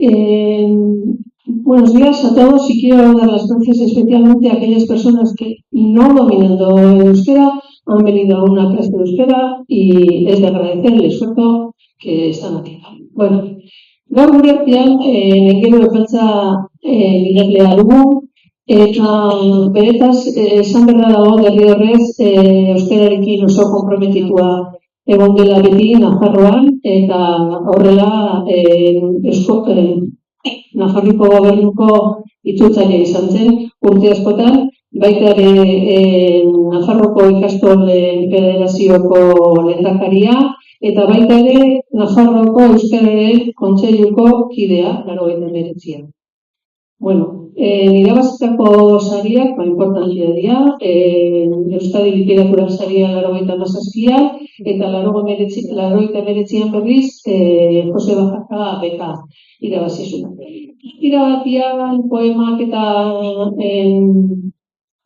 Buenos días a todos y quiero dar las gracias especialmente a aquellas personas que no dominando el euskera han venido a una clase de euskera y es de agradecer el esfuerzo que están haciendo. Bueno, gaur gure artean gero epeltza idazlea dugu eta beretaz esan berda dago derrigorrez euskerarekin oso konprometitua egon dela beti Nafarroan eta horrela Nafarriko gobernuko itzultzaile izan zen urte askotan, baita ere Nafarroko ikastolen federazioko lehendakaria eta baita ere Nafarroko Euskararen Kontseiluko kidea, 89an. Bueno, irabazitako sariak, importantia dira, Euskadi literatura saria 97an eta 89an berriz Jose Bajaka beka irabazi zuen. Irabatian poemak eta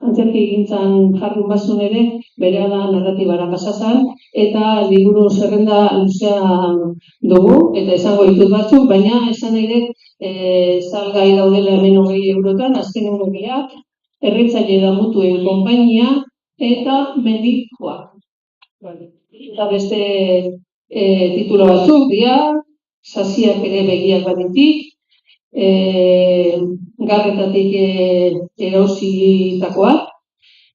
antzerkigintzan jardun bazun ere, berehala narratibara pasa zen, eta liburu zerrenda luzea dugu, eta esango ditut batzuk, baina esan nahi dut salgai daudela hemen 20 eurotan, azkenengo biak, Erretzaile damutuen konpainia eta Mendik joak. Eta beste titulo batzuk dira, Sasiak ere begiak baditik, Garretatik erauzitakoak,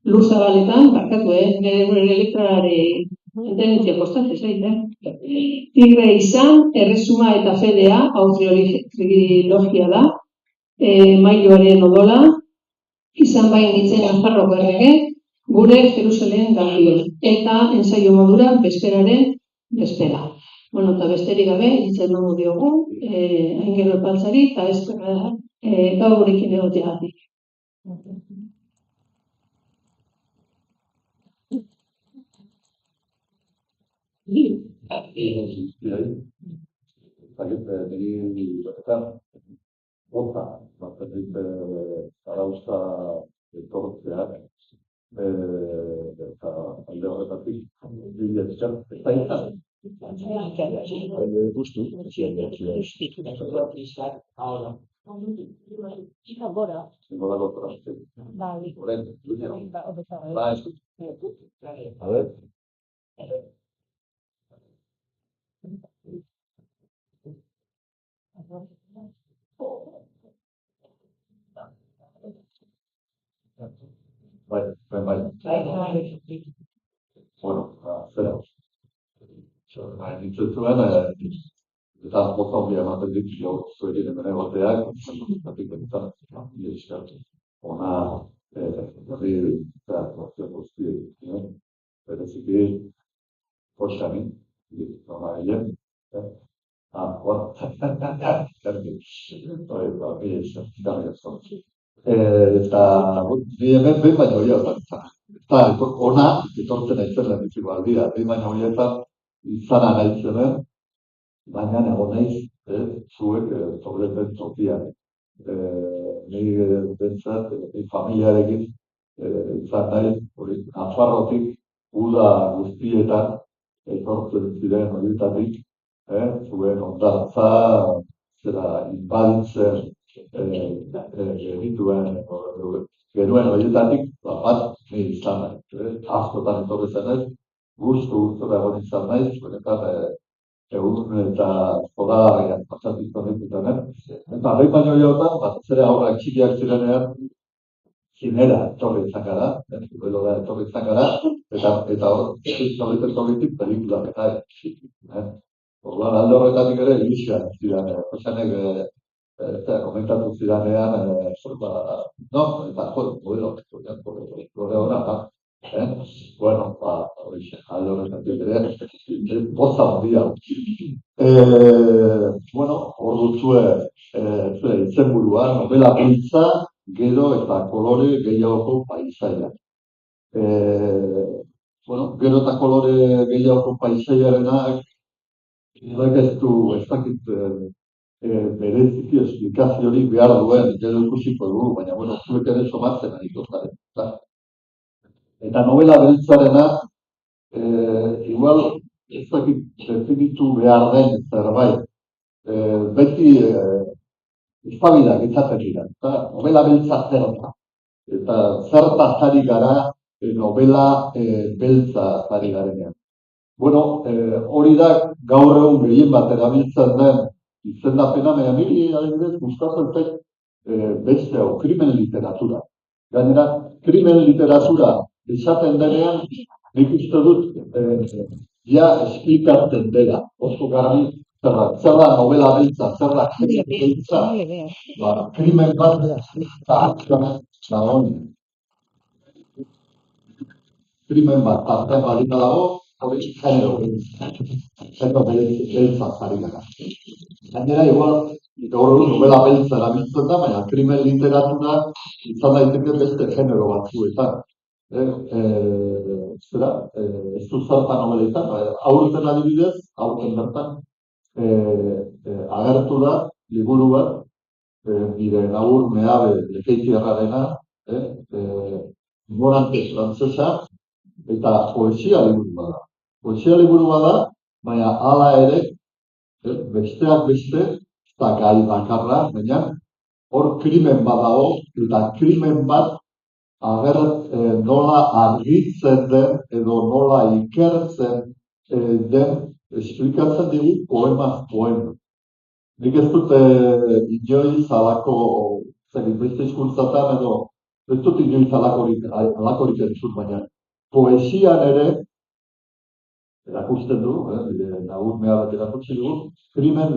Lur Zabaletan, barkatu, nire elektrarare intendentzia kostatzen zait, Tigre izan, Erresuma eta Fedea, hau trilogia da, Mailoaren odola, izan bain ditzen Nafarroko errege, gure Jerusalen Gabriel, eta ensaio modura Bezperaren Bezpera. Bueno, eta besterik gabe, hitzen emango diogu, Aingero Epaltzari, eta ezkerra gaur gurekin egoteagatik. Zarauzta etortzeak eta alde horretatik bilatzak, eta izan. Gustu. Bai. Bueno, zera. Nintzuzuen, eta poza hondia ematen dit, zuekin hemen egoteak, zatik bentzat, ona, berri, eta guzti, bereziki, poxami, ona egin, eta ni hemen behin baino horietan, eta ona, etortzen aitzen lehenitiko aldia, behin baino horietan, izana nahi zenen, baina egon naiz, zuek zobreten tokian. Ni bentsat, familiarekin izan nahi, Nafarrotik, uda guztietan, etortzen ziren horietatik, zuen ondartza, zera inbaditzen genuen horietatik, bat ni izan nahi. Askotan etorri zenez, guztura egon izan naiz, benetan egun eta zoragarriak patzatik tonetutanen. Eta behin baino jotan, batez ere aurrak txikiak zirenean, zinera etorri izan gara, zubelora etorri izan gara, eta hor, zorriten tokitik pelikulak eta orduan alde horretatik ere ilusioan ziren, Josenek komentatu zidanean, eta gore horra, bueno, alde horretatik ere, poza hondia. Bueno, hor duzue izenburua, novela beltza, gero eta kolore gehiagoko paisaia. Bueno, gero eta kolore gehiagoko paisaiarenak, ez dakit bereziki esplikaziorik behar duen, gero ikusiko dugu, baina, bueno, zuek ere somatzen ari gozaren. Eta novela beltzarena, igual, ez dakit definitu behar den zerbait. Beti eztabaidak izaten dira. Eta novela beltza zer da. Eta zertaz ari gara novela beltza ari garenean. Bueno, hori da gaur egun gehien bat erabiltzen den izendapena, baina niri adibidez gustatzen zait beste hau, krimen literatura. Gainera, krimen literatura esaten denean, nik uste dut ja esplikatzen dela, oso garbi, zer da novela beltza, zer da krimen beltza, krimen bat dagoen. Krimen bat tartean balita dago, hori genero beltza zari gara. Gainera, igual, gaur egun novela beltza erabiltzen da, baina krimen literatura izan daiteke beste genero batzuetan. Zera, ez du zertan noveletan, aurten adibidez, aurten bertan, agertu da, liburu bat, nire Naur Meabe Lekeitiarrarena, Morante frantzesa, eta poesia liburu bada. Poesia liburu bada, baina hala ere, besteak beste, eta gai bakarra, baina hor krimen badago, eta krimen bat nola argitzen den, edo nola ikertzen den, esplikatzen digu poemaz poema. Nik ez dut inoiz alako, beste hizkuntzatan edo, ez dut inoiz alakorik entzut, baina poesian ere, erakusten du, Naur Meabek erakutsi dugu, krimen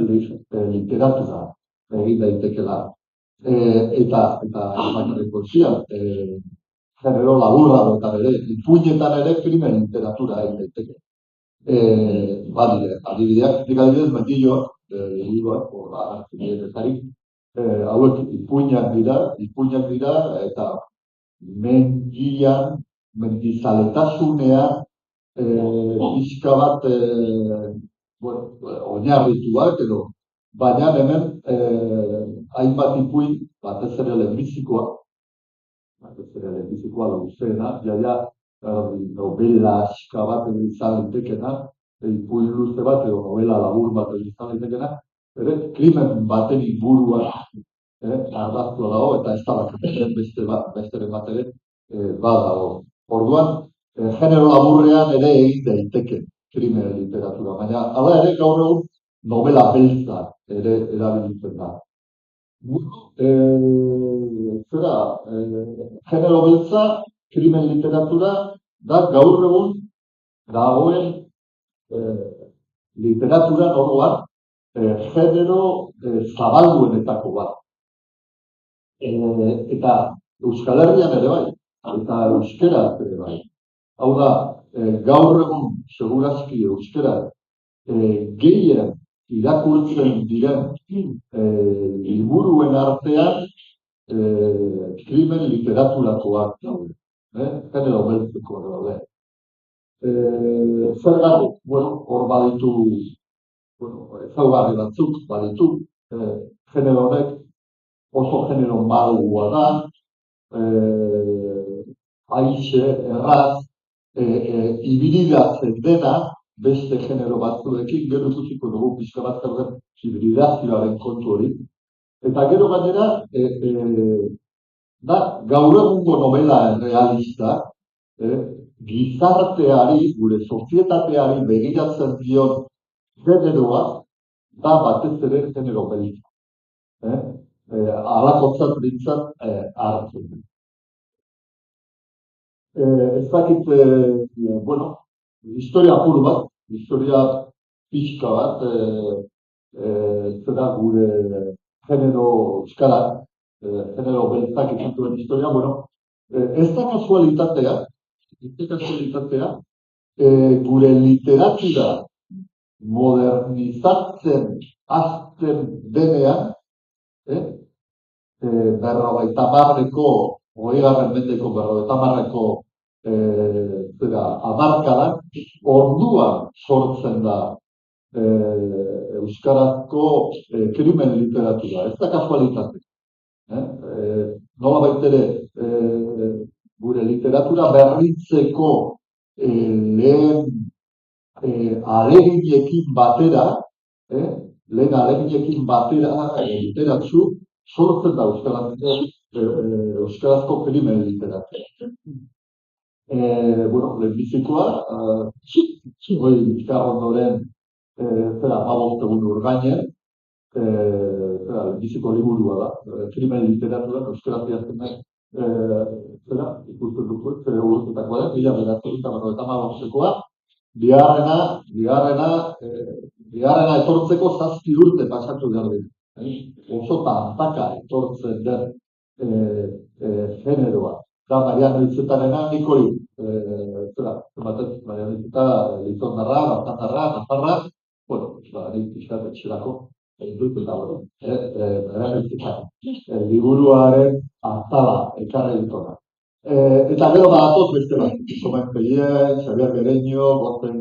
literatura egin daitekela. Eta poesian, genero laburragoetan ere, ipuinetan ere krimen literatura egin daiteke. Adibideak, nik adibidez mentilloak, liburuak, hauek ipuinak dira, eta mendizaletasunea pixka bat oinarrituak edo, baina hemen hainbat ipuin, batez ere lehenbizikoa luzeena, jaia novela aska bat edo izan litekena, ipuin luze bat edo novela labur bat edo izan litekena, krimen baten inguruan ardaztua dago, eta ez da bakarren besteren bat ere badago. Orduan, genero laburrean ere egin daiteke krimen literatura, baina hala ere gaur egun novela beltza ere erabiltzen da. Genero beltza, krimen literatura, da gaur egun dagoen literatura oroan genero zabalduenetako bat. Eta Euskal Herrian ere bai, eta euskera ere bai. Hau da, gaur egun segurazki euskera gehien irakurtzen diren liburuen artean krimen literaturakoak daude. Genero beltzeko daude. Zergatik, hor baditu, ezaugarri batzuk baditu, genero honek oso genero malgua da, aixe, erraz, hibridatzen dena, beste genero batzuekin, gero ikusiko dugu pixka bat zer den hibridazioaren kontu hori. Eta gero gainera, da gaur egungo novela realista, gizarteari, gure sozietateari begiratzen dion generoa, da batez ere genero beltza. Halakotzat bintzat hartzen. Ez dakit, historia apur bat, historia pixka bat, zera gure genero euskarak, genero beltzak ikintuen historia, ez da kasualitatea, gure literatura modernizatzen hasten denean, berrogeita hamarreko, 20. mendeko berrogeita hamarreko hamarkadan, orduan sortzen da euskarazko krimen literatura. Ez da kasualitate. Nola baitere, gure literatura berritzeko lehen aleginekin batera, literatzu, sortzen da euskarazko krimen literatura. Lehenbizikoa, hori Bizkarrondoren zera 15 egun urgainen, lehenbiziko liburua da, krimen literaturan euskaraz idazten den, ikusten dugu, urtetakoa da, 1995koa, bigarrena etortzeko 7 urte pasatu behar dira. Oso tantaka etortzen den generoa. Da Mariano Hitzetarena nik hori, Mariano Hitzeta, Litondarra, Baztandarra, Nafarra, nik pixkat etxerako, Mariano Hitzeta, liburuaren azala, ekarri ditona. Eta gero badatoz beste bat, Somen Peien, Xabier Gereño, Gotzen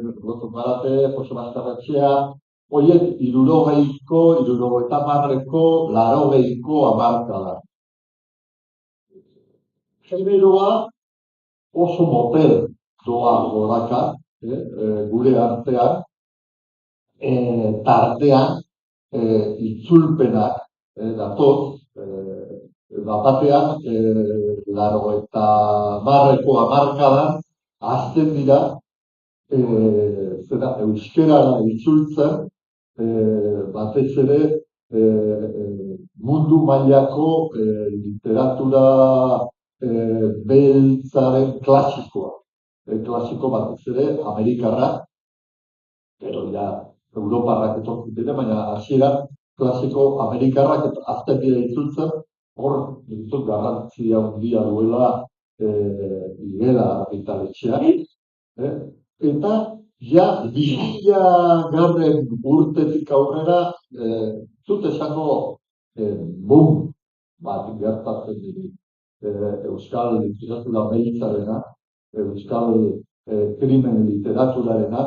Garate, Jose Mastarratxea, horiek 60ko, 70ko, 80ko hamarkada. Generoa oso motel doa goraka, gure artean, tartean itzulpenak datoz, batean 80ko hamarkadan hasten dira euskerara itzultzen, batez ere mundu mailako literatura beltzaren klasikoa. Klasiko batez ere Amerikarra, gero ja Europarrak etortzen dira, baina hasieran klasiko Amerikarrak azten dira itzultzen, hor garrantzia handia duela Higuera argitaletxeak. Eta ja 2000 urtetik aurrera zut esango boom bat gertatzen dira. Euskal literatura beltzarena, euskal krimen literaturarena,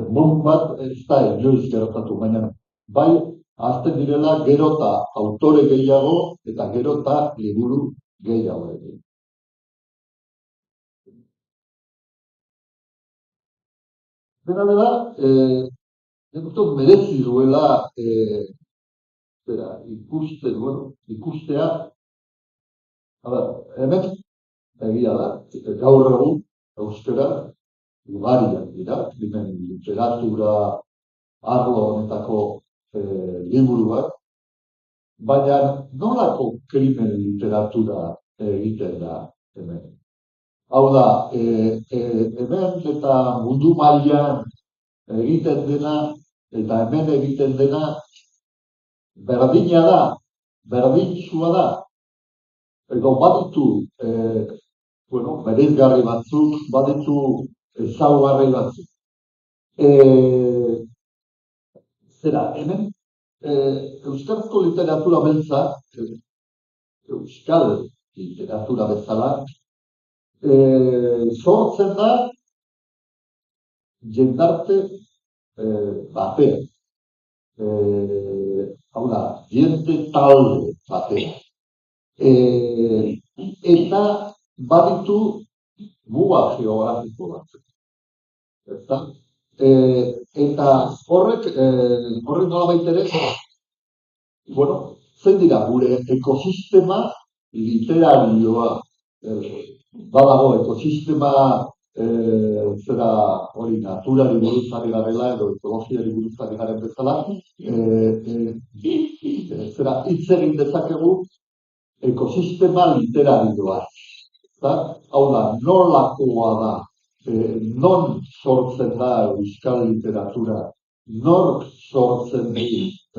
boom bat ez da inoiz gertatu, baina bai azten direla gero eta autore gehiago eta gero eta liburu gehiago egin. Dena dela, merezi duela ikustea, hemen egia da, gaur egun euskara ugariak dira, krimen literatura arlo honetako liburuak, baina nolako krimen literatura egiten da hemen? Hau da, hemen eta mundu mailan egiten dena, eta hemen egiten dena, berdina da, berdintsua da, edo baditu, bereizgarri batzuk, baditu ezaugarri batzuk. Hemen, euskarazko literatura beltza, euskal literatura bezala, sortzen da jendarte batean. Hau da, jende talde batean. Eta baditu muga geografiko batzuk. Eta horrek nolabait ere, zein dira gure ekosistema literarioa, badago ekosistema hori naturari buruz ari garela edo ekologiari buruz ari garen bezala, hitz egin dezakegu ekosistema literarioa. Hau da, nolakoa da, non sortzen da euskal literatura, nork sortzen du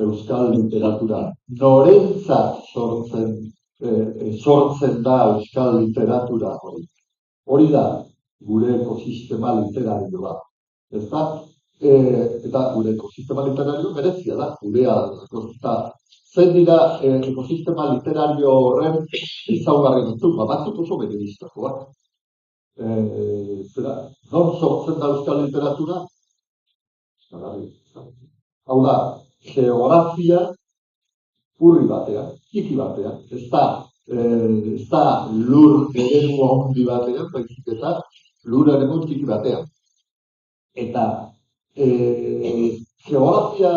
euskal literatura, norentzat sortzen da euskal literatura hori. Hori da gure ekosistema literarioa. Eta gure ekosistema literario berezia da, gurea. Zein dira ekosistema literario horren ezaugarri batzuk, batzuk oso bereiztakoak. Non sortzen da euskal literatura? Hau da, geografia urri batean, txiki batean, ez da lur eremu handi batean, baizik eta lur eremu txiki batean. Eta geografia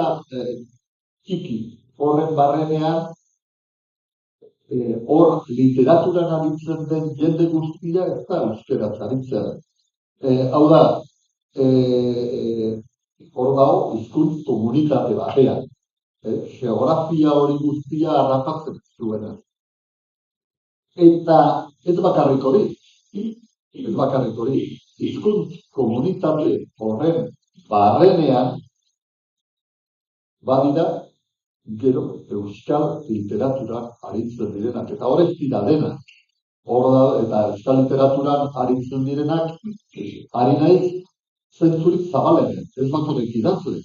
txiki horren barrenean hor literaturan aritzen den jende guztia ez da euskeraz aritzen. Hau da, hor dago hizkuntz komunitate batean. Geografia hori guztia harrapatzen zuena. Eta ez bakarrik hori, hizkuntz komunitate horren barrenean badira gero euskal literaturan aritzen direnak, eta hor ez dira denak. Hor da, eta euskal literaturan aritzen direnak, ari naiz zentzurik zabalenean, ez bakarrik idazle.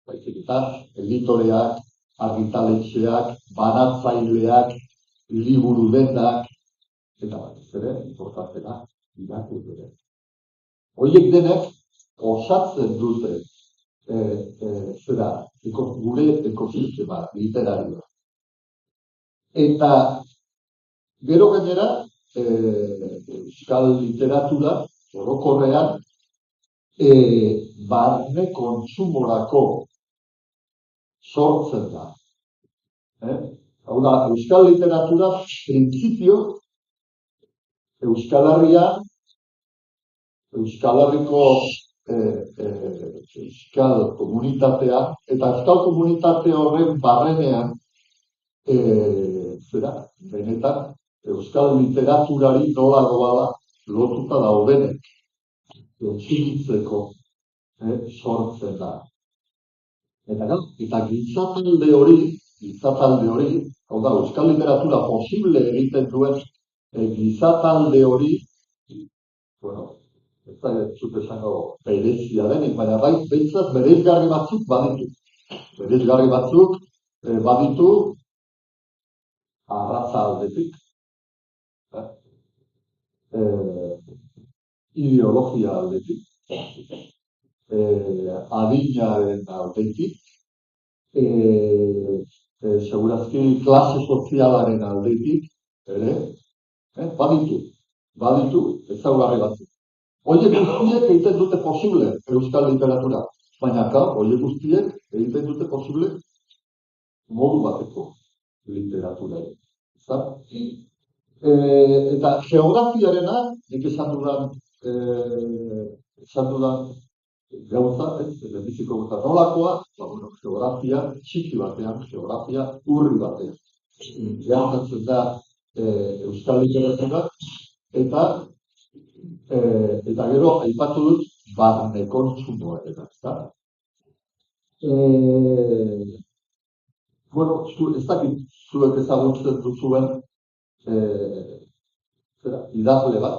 Baizik eta editoreak, argitaletxeak, banatzaileak, liburu dendak, eta batez ere, importantena, irakurleak. Horiek denek osatzen dute gure ekosistema literarioa. Eta gero gainera, euskal literatura orokorrean barne kontsumorako sortzen da. Hau da, euskal literatura printzipio Euskal Herrian, Euskal Herriko euskal komunitatea, eta euskal komunitate horren barrenean, benetan, euskal literaturari nola doala lotuta daudenek, txinitzeko sortzen da. Eta gizatalde hori, hau da, euskal literatura posible egiten duen gizatalde hori, ez da zut esango berezia denik, baina bai, behintzat bereizgarri batzuk baditu. Bereizgarri batzuk baditu arraza aldetik, ideologia aldetik, adinaren aldetik, segurazki klase sozialaren aldetik, ere, baditu ezaugarri batzuk. Horiek guztiek egiten dute posible euskal literatura, baina horiek guztiek egiten dute posible modu bateko literatura. Eta geografiarena, nik esan dudan gauza, lehenbiziko gauza nolakoa, geografia txiki batean, geografia urri batean. Gertatzen da euskal literatura, eta gero aipatu dut barne kontsumoa eta, ezta? Ez dakit zuek ezagutzen duzuen idazle bat,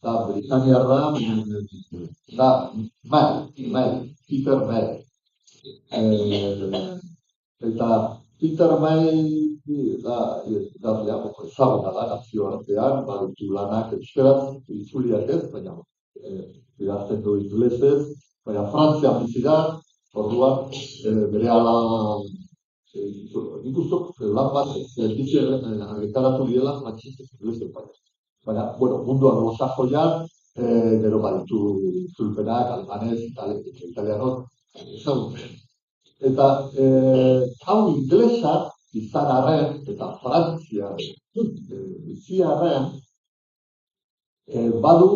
da Britaniarra, da Peter May. Eta Peter May da idazlea ezaguna da nazioartean, baditu lanak euskaraz, itzuliak ez, baina idazten du ingelesez, baina Frantzian bizi da, orduan berehala nik uste lan bat argitaratu diela frantziaz ingelesez baina. Baina, mundu anglosajoian, gero baditu itzulpenak, albanez, italianot, ezagutzen. Eta hau inglesa izan arren, eta Frantzia bizi arren, badu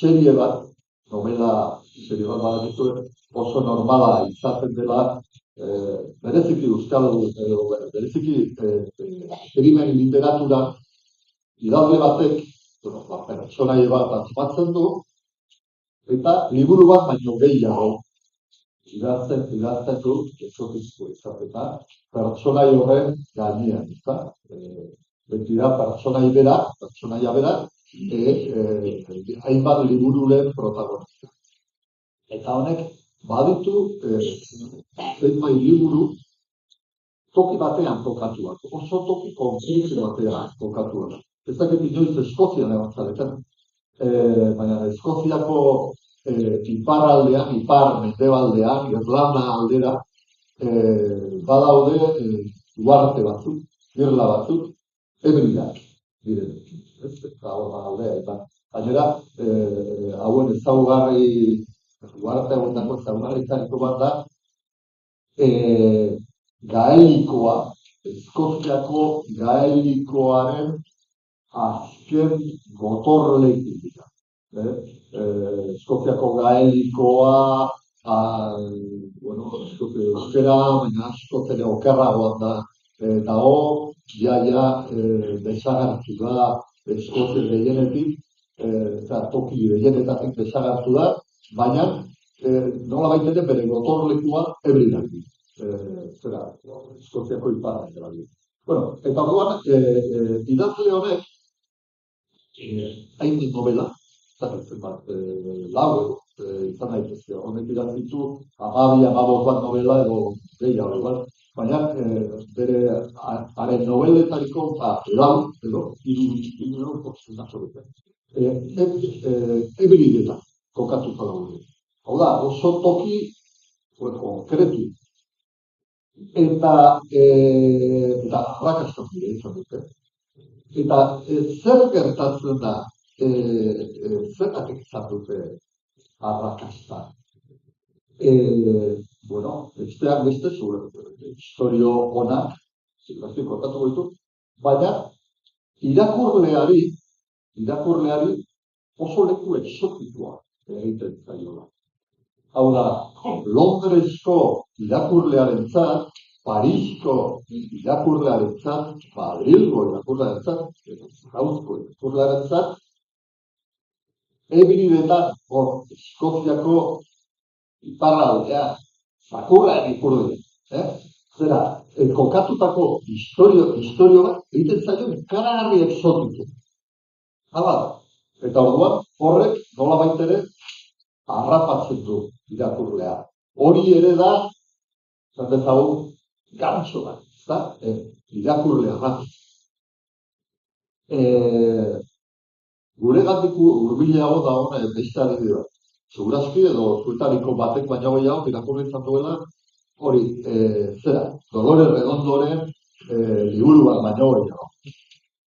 serie bat, novela serie bat badituen, oso normala izaten dela, bereziki krimen literatura, idazle batek, pertsonaia bat antzipatzen du, eta liburu bat baino gehiago idazten du, exotizko izateta, pertsonaia horren gainean, ezta? Beti da pertsonaia bera, hainbat libururen protagonista. Eta honek baditu zenbait liburu toki batean kokatuak, oso toki konkretu batean kokatuak. Ez dakit inoiz Eskozian egon zareten, baina Eskoziako iparraldean, ipar-mendebaldean, Irlanda aldera, badaude uarte batzuk, irla batzuk, hebridak direnek. Eta hor aldea, eta gainera, hauen ezaugarri, uarte hauetako ezaugarritariko bat da, gaelikoa Eskoziako gaelikoaren azken gotorleku dira. Eskoziako gaelikoa, euskera, baina askoz ere okerragoan da dago, desagertu da Eskozia gehienetik, toki gehienetatik desagertu da, baina nolabait ere bere gotorlekua Ebrinak di. Eskoziako iparra dela di. Bueno, eta orduan, idazle honek, hainbat novela, lau edo, izan daitezke, honek idatzitu, 12 bat novela edo gehiago, baina bere haren noveletariko lau edo hiru portzentazo dute. Ebridetan kokatuta daude. Hau da, oso toki konkretu. Eta arrakastatu izan dute. Eta zer gertatzen da, zergatik izan dute arrakasta? Besteak beste, historio onak, zilazio kontatuko ditu, baina irakurleari oso leku exotikoa egiten zaiola. Hau da, Londresko irakurlearentzat, Parisko irakurlearentzat, Madrilgo irakurlearentzat, Zarauzko irakurlearentzat, Ebridetan, Eskoziako iparraldea, zakurra ipurdu. Zera, kokatutako historio bat egiten zaio ikaragarri exotiko. Hala, eta orduan horrek nolabait ere harrapatzen du irakurlea. Hori ere da, zan dezagun, gantxo bat, irakurlea bat. Gure gandiku hurbilago da beste adibide bat. Segurazki edo zuetariko batek baino gehiago irakurri izan duela, hori, Dolores Redondoren liburu bat baino gehiago.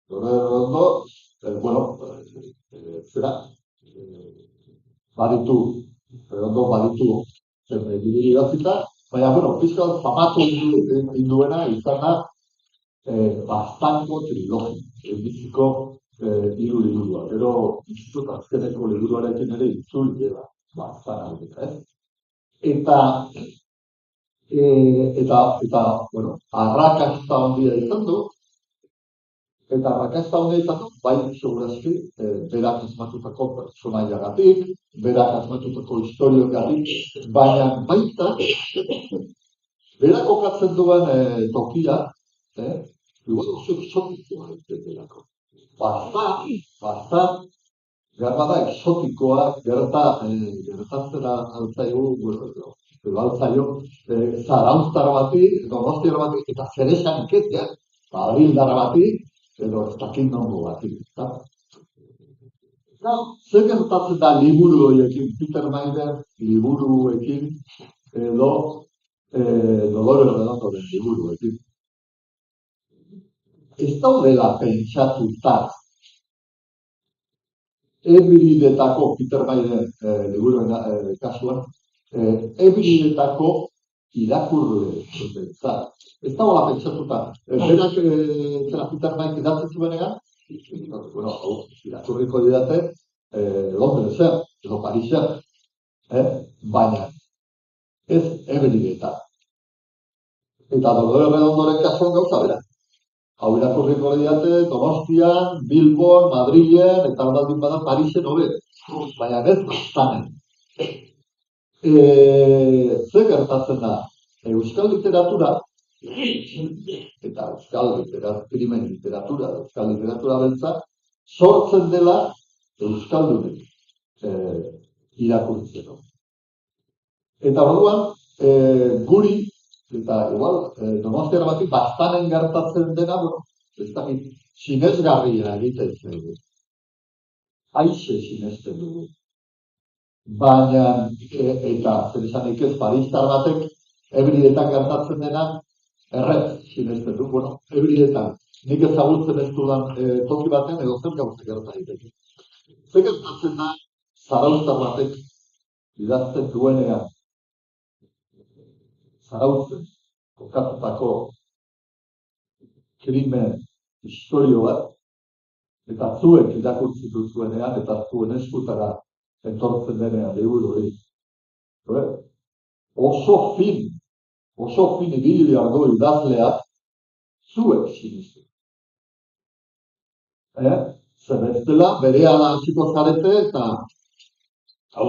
Dolores Redondo, baditu liburu idatzita, baina, pizkat famatu induena izan da Baztango trilogia, biziko hiru liburua. Gero, institut azkeneko liburuarekin ere itzuli dela Baztan aldeka, Eta, arrakasta handia izan du, bai, segurazki, berak asmatutako pertsonaiagatik, berak asmatutako historioagatik, baina baita, berak kokatzen duen tokia, oso exotikoa delako. Baztan, gara da exotikoa, gertatzera altzaio, zarauztar bati, donostiar bati, eta zeresanik ez, Madrildar bati, edo ez dakit nongo bati. Zer gertatzen da liburu horiekin, Peter Mayer liburuekin, edo Dolores Redondoren liburuekin. Ez daudela pentsatuta Ebridetako, Peter Mayer liburuen kasuan, Ebridetako irakurle zutentzat. Ez dagoela pentsatuta. Berak Peter Mayer idatzen zuenean, irakurriko didate Londresen, edo Parisen, baina ez Ebridetan. Eta Dolores Redondoren kasuan gauza bera. Hau irakurriko didate Donostian, Bilbon, Madrilen, eta aldaldin bada Parisen hobe. Baina ez Baztanen. Zer gertatzen da? Euskal literatura, eta primen literatura, euskal literatura beltza, sortzen dela euskaldunek irakurtzeko. Eta orduan, guri, eta igual, Donostiar batik Baztanen gertatzen dena, ez dakit, sinesgarria egiten zen. Aixe sinesten dugu. Baina, eta zer esanik ez, Paristar batek, Ebridetan gertatzen dena, erret sinesten du. Ebridetan, nik ezagutzen ez dudan toki baten, edo zer gauza gerta egiteke. Zer gertatzen da, zarauztar batek idazten duenean, zarautzen, kokatutako krimen historio bat, eta zuek irakurtzen duzuenean, eta zuen eskutara etortzen denean liburu hori. Oso fin ibili behar du idazleak zuek sinistu. Zer bestela, berehala hasiko zarete eta hau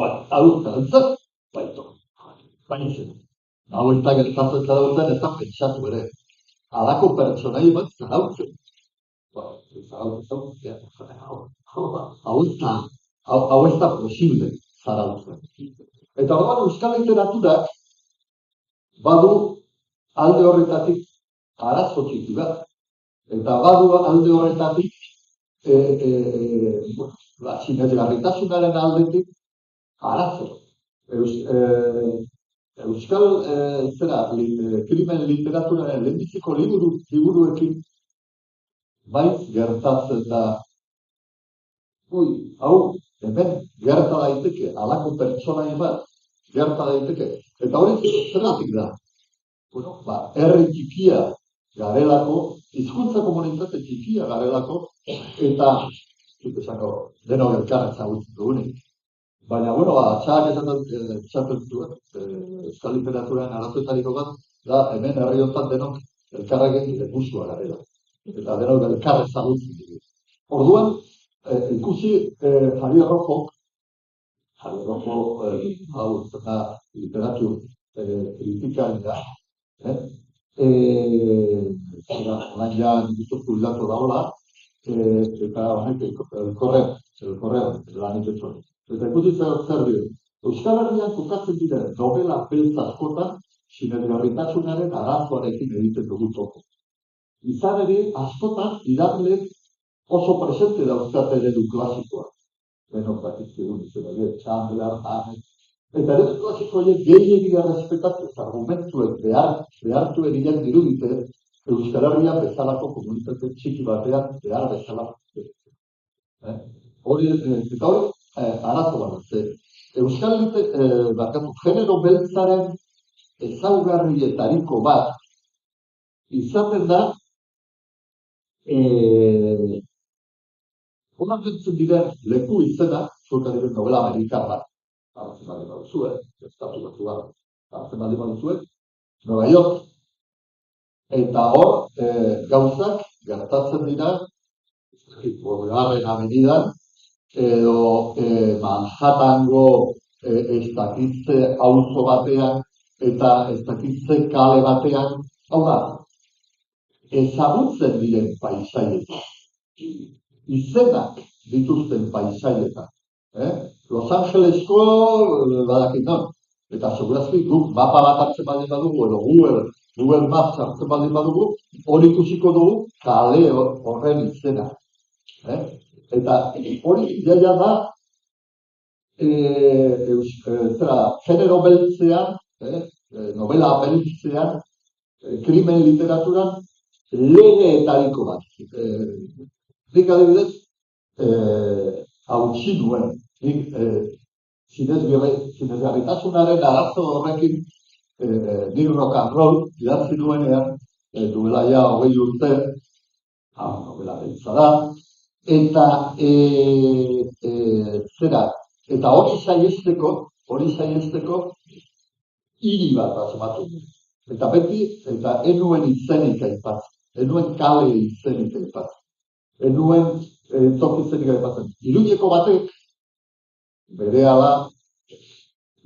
zalantzat, baina hau ez da gertatzen zarautzen, ez da pentsatu ere. Halako pertsonai bat zarautzen. Hau ez da posible zarautzen. Eta orduan euskal literaturak badu alde horretatik arazo txiki bat. Eta badu alde horretatik sinesgarritasunaren aldetik arazo. Euskal krimen literaturaren lehenbiziko liburuekin baiz gertatzen da, hau hemen gerta daiteke, halako pertsonai bat gerta daiteke. Eta hori zergatik da? Herri txikia garelako, hizkuntza komunitate txikia garelako, eta denok elkar ezagutzen dugunik. Baina, atxak esaten zuen, euskal literaturan arazoetariko bat, da hemen herri honetan denok elkarrekin gustua garela. Eta denok elkar ezagutzen dugu. Orduan, ikusi Javier Rojo, hau zena literatur kritikaria, orain ja guztozko hildatu dagoela, eta honek elkorrean lan itetzen. Eta ikusi zer dio. Euskal Herrian kokatzen diren novela beltz askotan sinesgarritasunaren arazoarekin egiten dugu topo. Izan ere, askotan idazleek oso presente dauzkate eredu klasikoa. Denok dakizkigun izan ere, Chandler, Hammett. Eta eredu klasiko horiek gehiegi errespetatuz argumentuek behartu edilen dirudite Euskal Herrian bezalako komunitate txiki batean behar bezala. Eta hori arazo bat. Euskal genero beltzaren ezaugarrietariko bat izaten da honak bentzen diren leku izena, zuek adiren novela amerikar bat, hartzen bali baduzue, estatu batuan, hartzen bali baduzue, Nueva York. Eta hor, gauzak gertatzen dira, Borgarren Avenidan, edo Manhattango ez dakitze auzo batean, eta ez dakitze kale batean, hau da, ezagutzen diren paisaietan, izenak dituzten paisaietan. Los Angelesko badakit non, eta segurazki guk mapa bat hartzen baldin badugu, edo Google Maps hartzen baldin badugu, hori ikusiko dugu kale horren izena. Eta hori jaia da genero beltzean, novela beltzean, krimen literaturan legeetariko bat. Nik adibidez, hautsi nuen. Nik sinesgarritasunaren arazo horrekin nik rock and roll idatzi nuenean, duela ja 20 urte, novela beltza da, eta eta hori saiesteko hiri bat asmatu. Eta beti, eta enuen izenik aipatzen, enuen kale izenik aipatzen, enuen toki izenik aipatzen. Iruñeko batek, berehala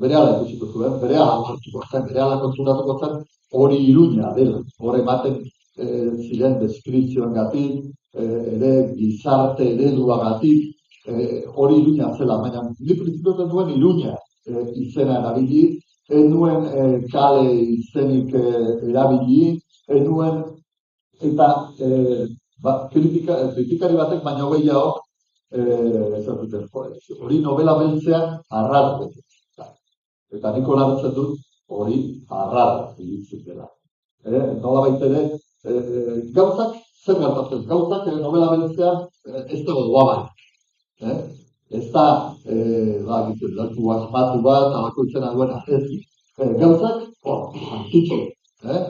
ikusiko zuen, berehala konturatuko zen, hori Iruña dela, hori ematen ziren deskripzioengatik, ere gizarte ereduagatik, hori Iruña zela, baina ni printzipioten duen Iruña izena erabili, enuen kale izenik erabili, enuen, eta kritikari batek baino gehiago, hori novela beltzean arrar betetzen. Eta nik onartzen dut hori arrar egiten dela. Nola baitere, gauzak, zer gertatzen, gauzak novela beltzean ez dago doabarik. Ez da, leku asmatu bat, alako izena duena ez. Gauzak, antutxo,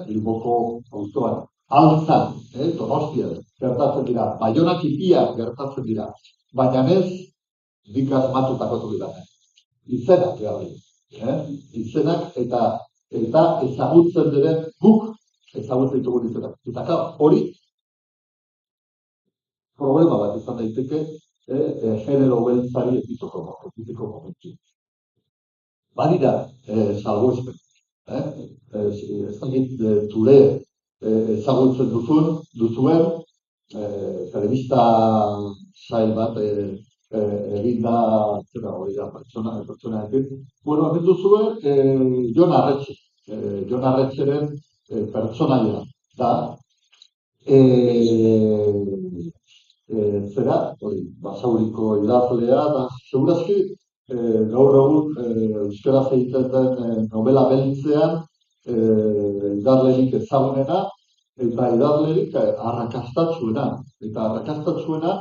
Bilboko auzoan, Altzan, Donostia, gertatzen dira, Baionak Ipiak gertatzen dira, baina ez nik asmatutako dira. Izenak garri, izenak eta ezagutzen diren guk ezagutzen ditugun izenak. Eta hori problema bat izan daiteke genero beltzari egiteko momentu. Badira salbuespen. Ez dakit ture ezagutzen duzuen telebista sail bat egin da, hori da, pertsona egin. Bueno, egin duzuen Jon Arretxe. Jon Arretxeren pertsonaia da. Zera, hori, Basauriko idazlea, da, segurazki, gaur egun euskaraz egiten den novela beltzean idazlerik ezagunena eta idazlerik arrakastatsuena. Eta arrakastatsuena,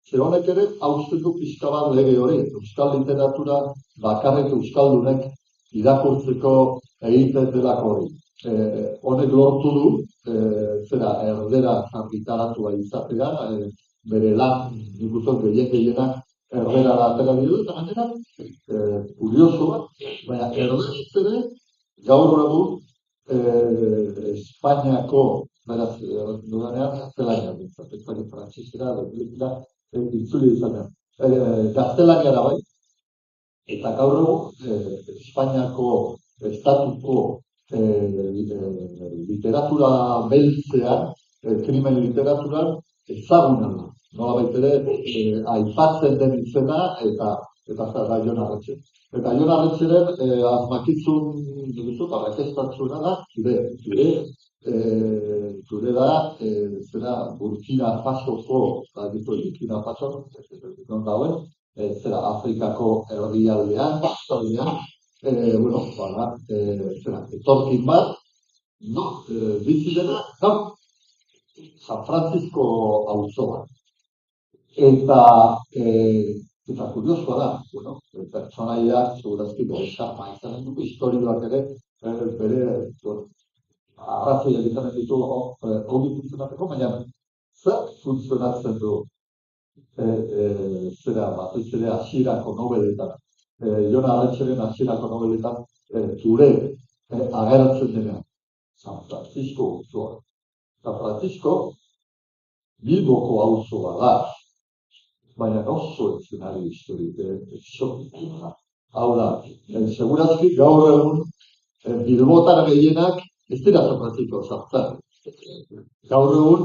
ze honek ere hausten du pixka bat lege hori. Euskal literatura bakarrik euskaldunek irakurtzeko egiten delako hori. Honek lortu du, zera, erdera argitaratua izatea, bere lan, nik uste gehienak erderara atera dira, eta gainera, kurioso bat, baina erderaz ere, gaur egun Espainiako, beraz, dudanean, gaztelania bintzat, Espainia frantzisera, itzuli izanean. Gaztelaniara bai, eta gaur egun, Espainiako estatuko literatura beltzean, krimen literaturan, ezaguna da. Nola baitere, aipatzen den izena eta da Jon Arretxe. Eta Jon Arretxeren asmakitzun dut, arrakastatsuena da, zure da, zera, Burkina Fasoko, Burkina Faso, non dauen, zera, Afrikako erdialdean, bueno, zera, etorkin bat, bizi dena, San Francisco auzoan. Eta kuriosoa da, bueno, pertsonaiak, segurazki, bere xarma izanen dugu, historioak ere, bere arrazoiak izanen ditu hori funtzionatzeko, baina zer funtzionatzen du zera, batez ere hasierako nobeletan, Jon Arretxeren hasierako nobeletan, ture agertzen denean, San Francisco auzoa. San Francisco Bilboko auzoa da, baina oso eszenario historiko da. Hau da, segurazki gaur egun Bilbotar gehienak ez dira San Francisco sartzen. Gaur egun,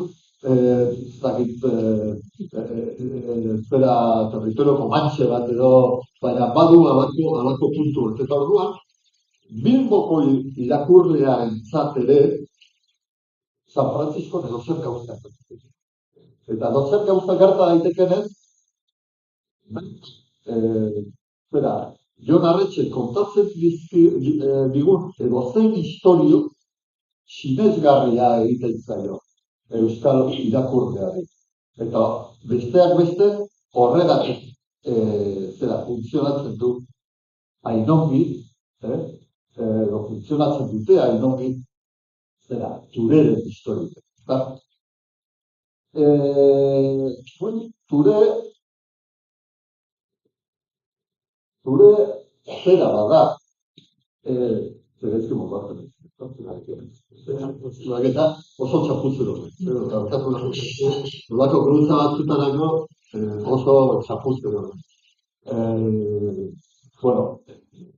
zera territorio Comanche bat edo, baina badu alako puntu. Eta orduan, Bilboko irakurlearen ere, San Francisco edozer gauza. Eta edozer gauza gerta daitekenez, Jon Arretxe kontatzen digun edozein historio sinesgarria egiten zaio euskal irakurleari. Eta besteak beste horregatik funtzionatzen du hainongi, edo funtzionatzen dute hainongi Tureren historia. Ture zera bada, zerezki mogatzen eta oso txaputzero. Nolako gruza batzutarako oso txaputzero. Bueno,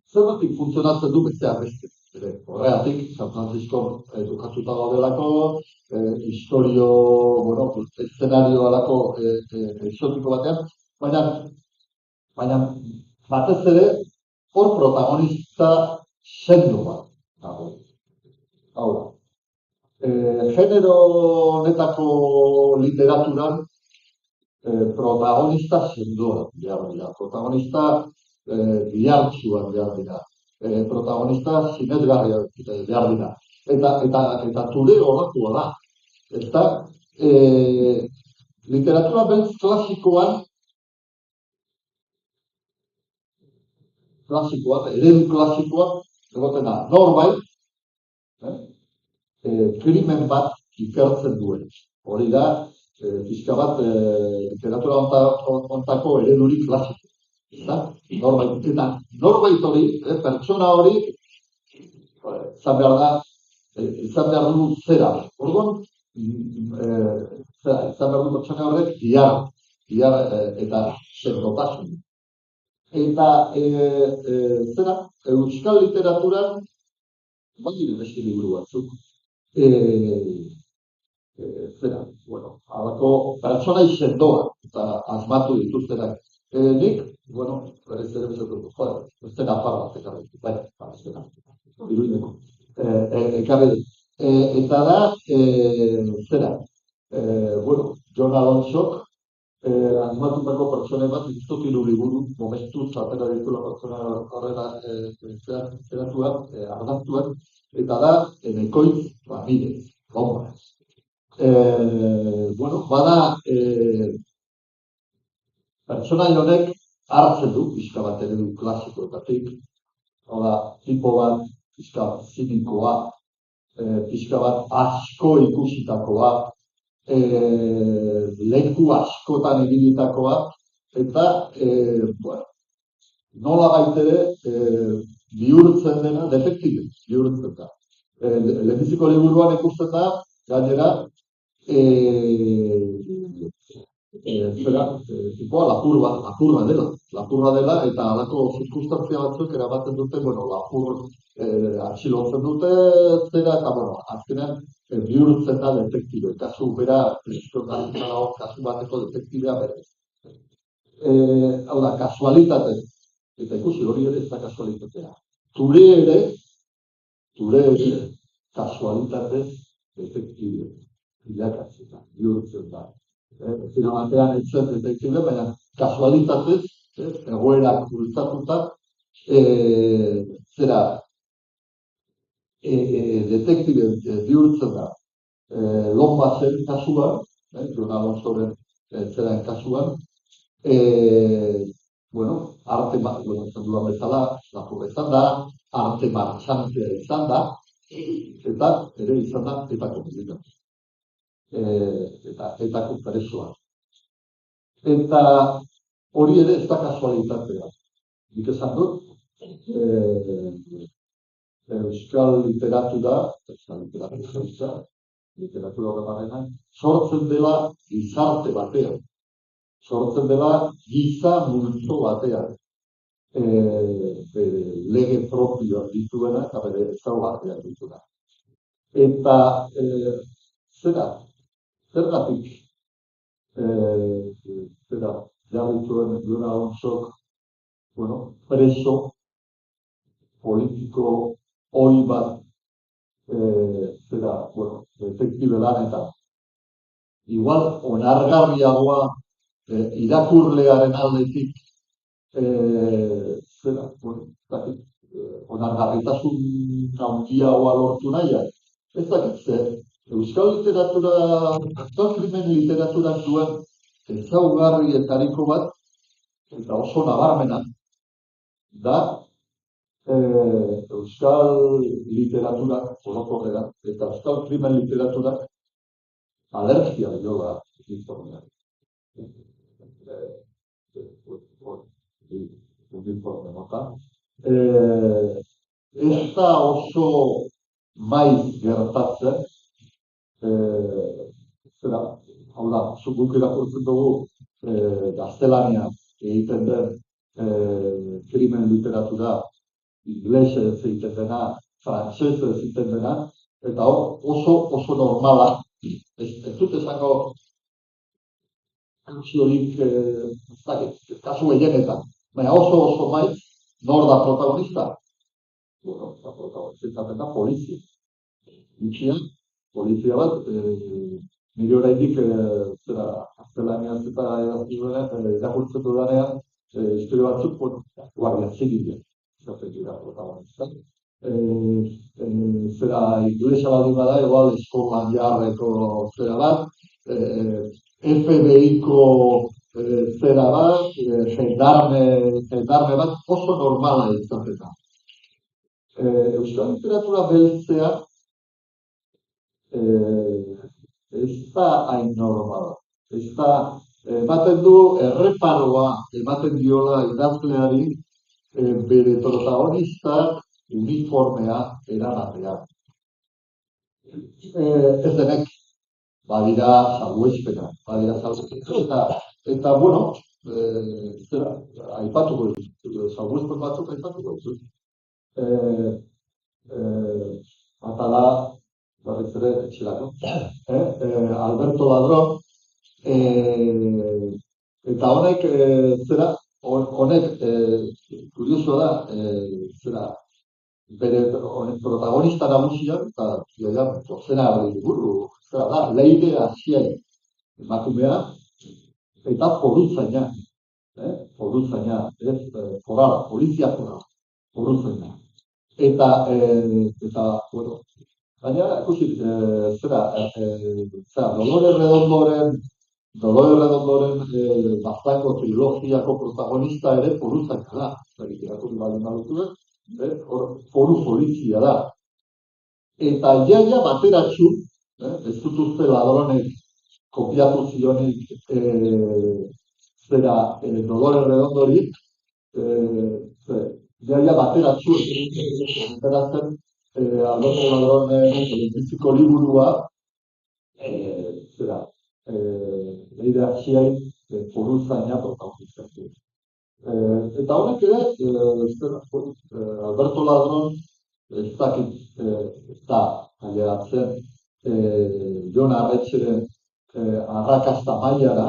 zergatik funtzionatzen du besteak beste. Horregatik, San Francisco edukatuta gaudelako, historio, bueno, eszenario alako exotiko batean, baina batez ere, hor protagonista sendo bat dago. Hau da. Genero honetako literaturan protagonista sendoa behar dira, protagonista bihartsuak behar dira. Protagonista sinesgarria behar dira. Eta ture horrekoa da. Eta literatura beltz klasikoan, eredu klasikoan, egoten da, norbait, krimen bat ikertzen duen. Hori da, pixka bat, literatura ontako eredurik klasiko. Norbait hori, pertsona hori, izan behar du zera. Orduan, izan behar du pertsona horrek diar eta sendotasun. Eta zera, euskal literaturan, badire beste liburu batzuk. Zera, halako pertsona sendoa eta asmatu dituztenak. Nik, berez ere bezatu, beste napar bat ekarri, iruineko, ekarri dut. Eta da, zera, Jon Alonsok, asmatutako pertsone bat, iztot hiru liburu, momentu zatera ditula pertsona horrela zeratuan, ardaztuan, eta da, Nekoitz Ramirez, Lombaz. Bada, pertsona honek hartzen du, pixka bat eredu klasikoetatik, tipo bat, pixka zinikoa, pixka bat asko ikusitakoa, leku askotan ibilitakoa, eta nola baitere bihurtzen dena, detektibe bihurtzen da. Lehenbiziko liburuan ikusten da, gainera, lapurra dela, eta halako zirkunstantzia batzuk erabaten dute, lapur atxilotzen dute, zera, eta azkenean bihurtzen da detektibe, kasu bera, kasu bateko detektibea berez. Hau da, kasualitatez, eta ikusi hori ere ez da kasualitatea. Ture ere, kasualitatez detektibe, bilakatzen da, bihurtzen da. Zina batean etzen detektibe, baina kasualitatez, egoerak bultzatuta, zera, detektibe bihurtzen da. Lombazen kasuan, Jon Alonsoren zeraen kasuan, arte izan duan bezala, lapur izan da, arte martxantea izan da, eta ere izan da, eta komeditan. Eta presoa. Eta hori ere ez da kasualitatea. Nik esan dut, euskal literatura horretan, sortzen dela gizarte batean. Sortzen dela giza multzo batean. Bere lege propioak dituena eta bere ezaugarriak dituena. Eta zergatik jarri zuen Jon Alonsok, preso politiko hori bat detektibe lanetan. Igual onargarriagoa irakurlearen aldetik onargarritasun handiagoa lortu nahiak. Ez dakit zer, euskal literatura, euskal krimen literaturak duen ezaugarrietariko bat, eta oso nabarmena, da euskal literaturak, orokorrean, eta euskal krimen literaturak alergia diola informean. Uniforme nota. Ez da oso maiz gertatzen, hau da, guk irakurtzen dugu gaztelania egiten den krimen literatura, inglesez egiten dena, frantsesez egiten dena, eta oso normala, ez dut esango kasu gehienetan, baina oso maiz, nor da protagonista? Protagonista da polizia. Itxian, polizia bat, nire oraindik gaztelaniaz eta irakurtzen dudanean, historia batzuk, guardia zibilean, izaten dira protagonista. Inglesa baldin bada, igual, Scotland Yardeko zera bat, FBI-ko zera bat, gendarme bat, oso normala izaten. Euskal literatura beltzea ez da hain normala. Ez da, ematen du, erreparoa ematen diola idazleari bere protagonistak uniformea eramatea. Ez denek, badira salbuespena, eta bueno, zera, aipatuko dut, salbuespen batzuk aipatuko dut. Bata da, berriz ere, etxerako, Alberto Ladron, eta honek, zera, honek, kuriosua da, zera, bere protagonista nagusia, eta dozena liburu, zera da, Leire Asiai emakumea, eta foruzaina, ez, forala, polizia forala, foruzaina. Eta, bueno, baina, ikusi, zera, Dolores Redondoren Baztango trilogiako protagonista ere foruzaina da. Irakurri baldin baduzu, foru polizia da. Eta jaia bateratxu, ez dut uste Ladronek kopiatu zionik zera Dolores Redondori, jaia bateratxu enteratzen Alberto Ladronen biziko liburua zera Leire Asiai foruzaina protagonista. Eta honek ere, Alberto Ladron ez dakit ez da ailegatzen Jon Arretxeren arrakasta mailara,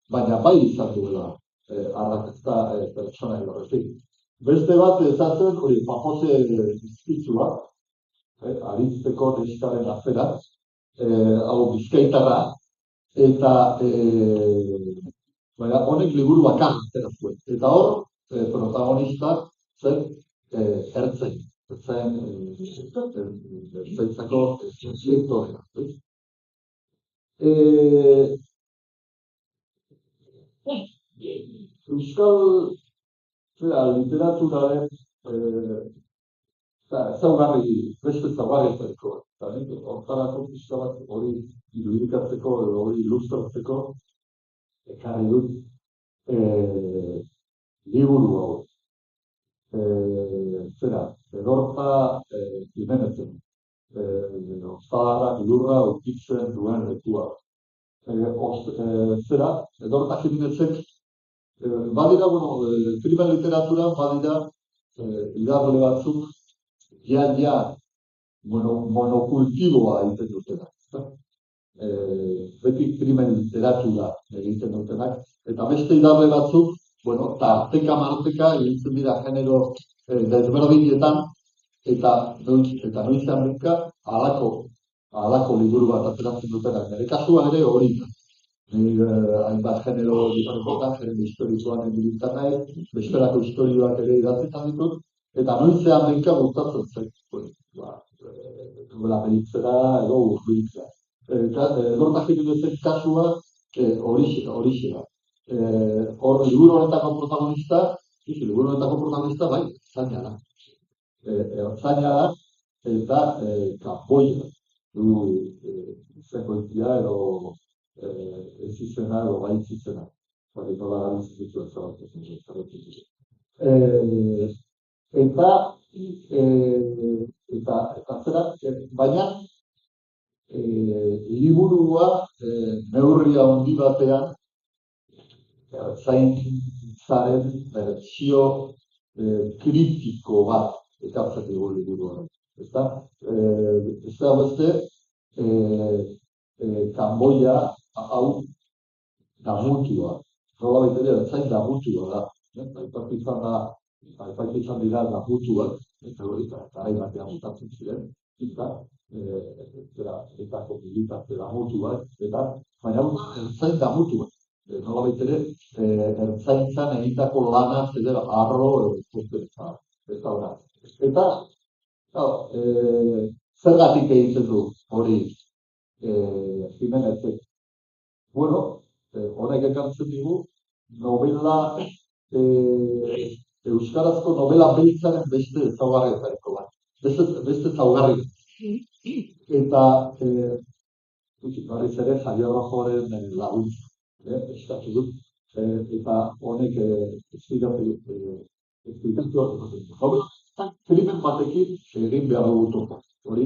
baina bai izan duela arrakasta pertsonai horretik. Beste bat ezatzen, Pafose izkitzua, Aritzeko neskaren afera, hau bizkaitarra, eta honek liburu bakar atera zuen. Eta hor, protagonista zen ertzain. Ertzaitzako sektorea. Euskal literaturaren beste ezaugarrietako. Hortarako pixka bat hori irudikatzeko edo hori ilustratzeko ekarri dut liburu hau. Edorta Jimenezen, Zaharrak lurra aurkitzen duen lekua. Edorta Jimenezek, badira, krimen literatura, badira idazle batzuk, monokultiboa egiten dutenak. Beti krimen literatura egiten dutenak, eta beste idazle batzuk, tarteka egiten dira genero desberdinetan, eta noizean behinka halako liburu bat ateratzen dutenak. Nire kasua ere hori da. Hainbat genero diferentetan, genero historikoan egiten nahi, bestelako historioak ere idatzetan ditut, eta noizean behinka gustatzen zen. Nobela beritzera edo urbilitzea. Edorta Jimenezek kasua horixe da. Hor, liburu honetako protagonista bai, ertzaina da. Ertzaina da, eta kanpoia du zekoitia edo ez izena edo baitz izena. Nola gabitzen ditu ezabatzen. Eta zera, baina liburua neurri handi batean zaintzaren bertsio kritiko bat ekartzen dugu liburuan. Ez da beste, Kanboia hau damutua. Nola baitere, zain damutua da. Aipatu izan dira damutuak, eta garai batean mutatzen ziren, etako militate damutuak, baina ertzain damutuak. Nola baitere, ertzaintzan egitako lana zedera arro eta hori. Eta, zergatik egiten du hori Jimenezek? Honek ekartzen digu, novela, euskarazko novela beltzaren beste ezaugarrietariko bat. Beste ezaugarri. Eta berriz ere Javier Rojoren laguntza eskatu dut, eta honek esplikazioa krimen batekin egin behar dugu topo. Hori,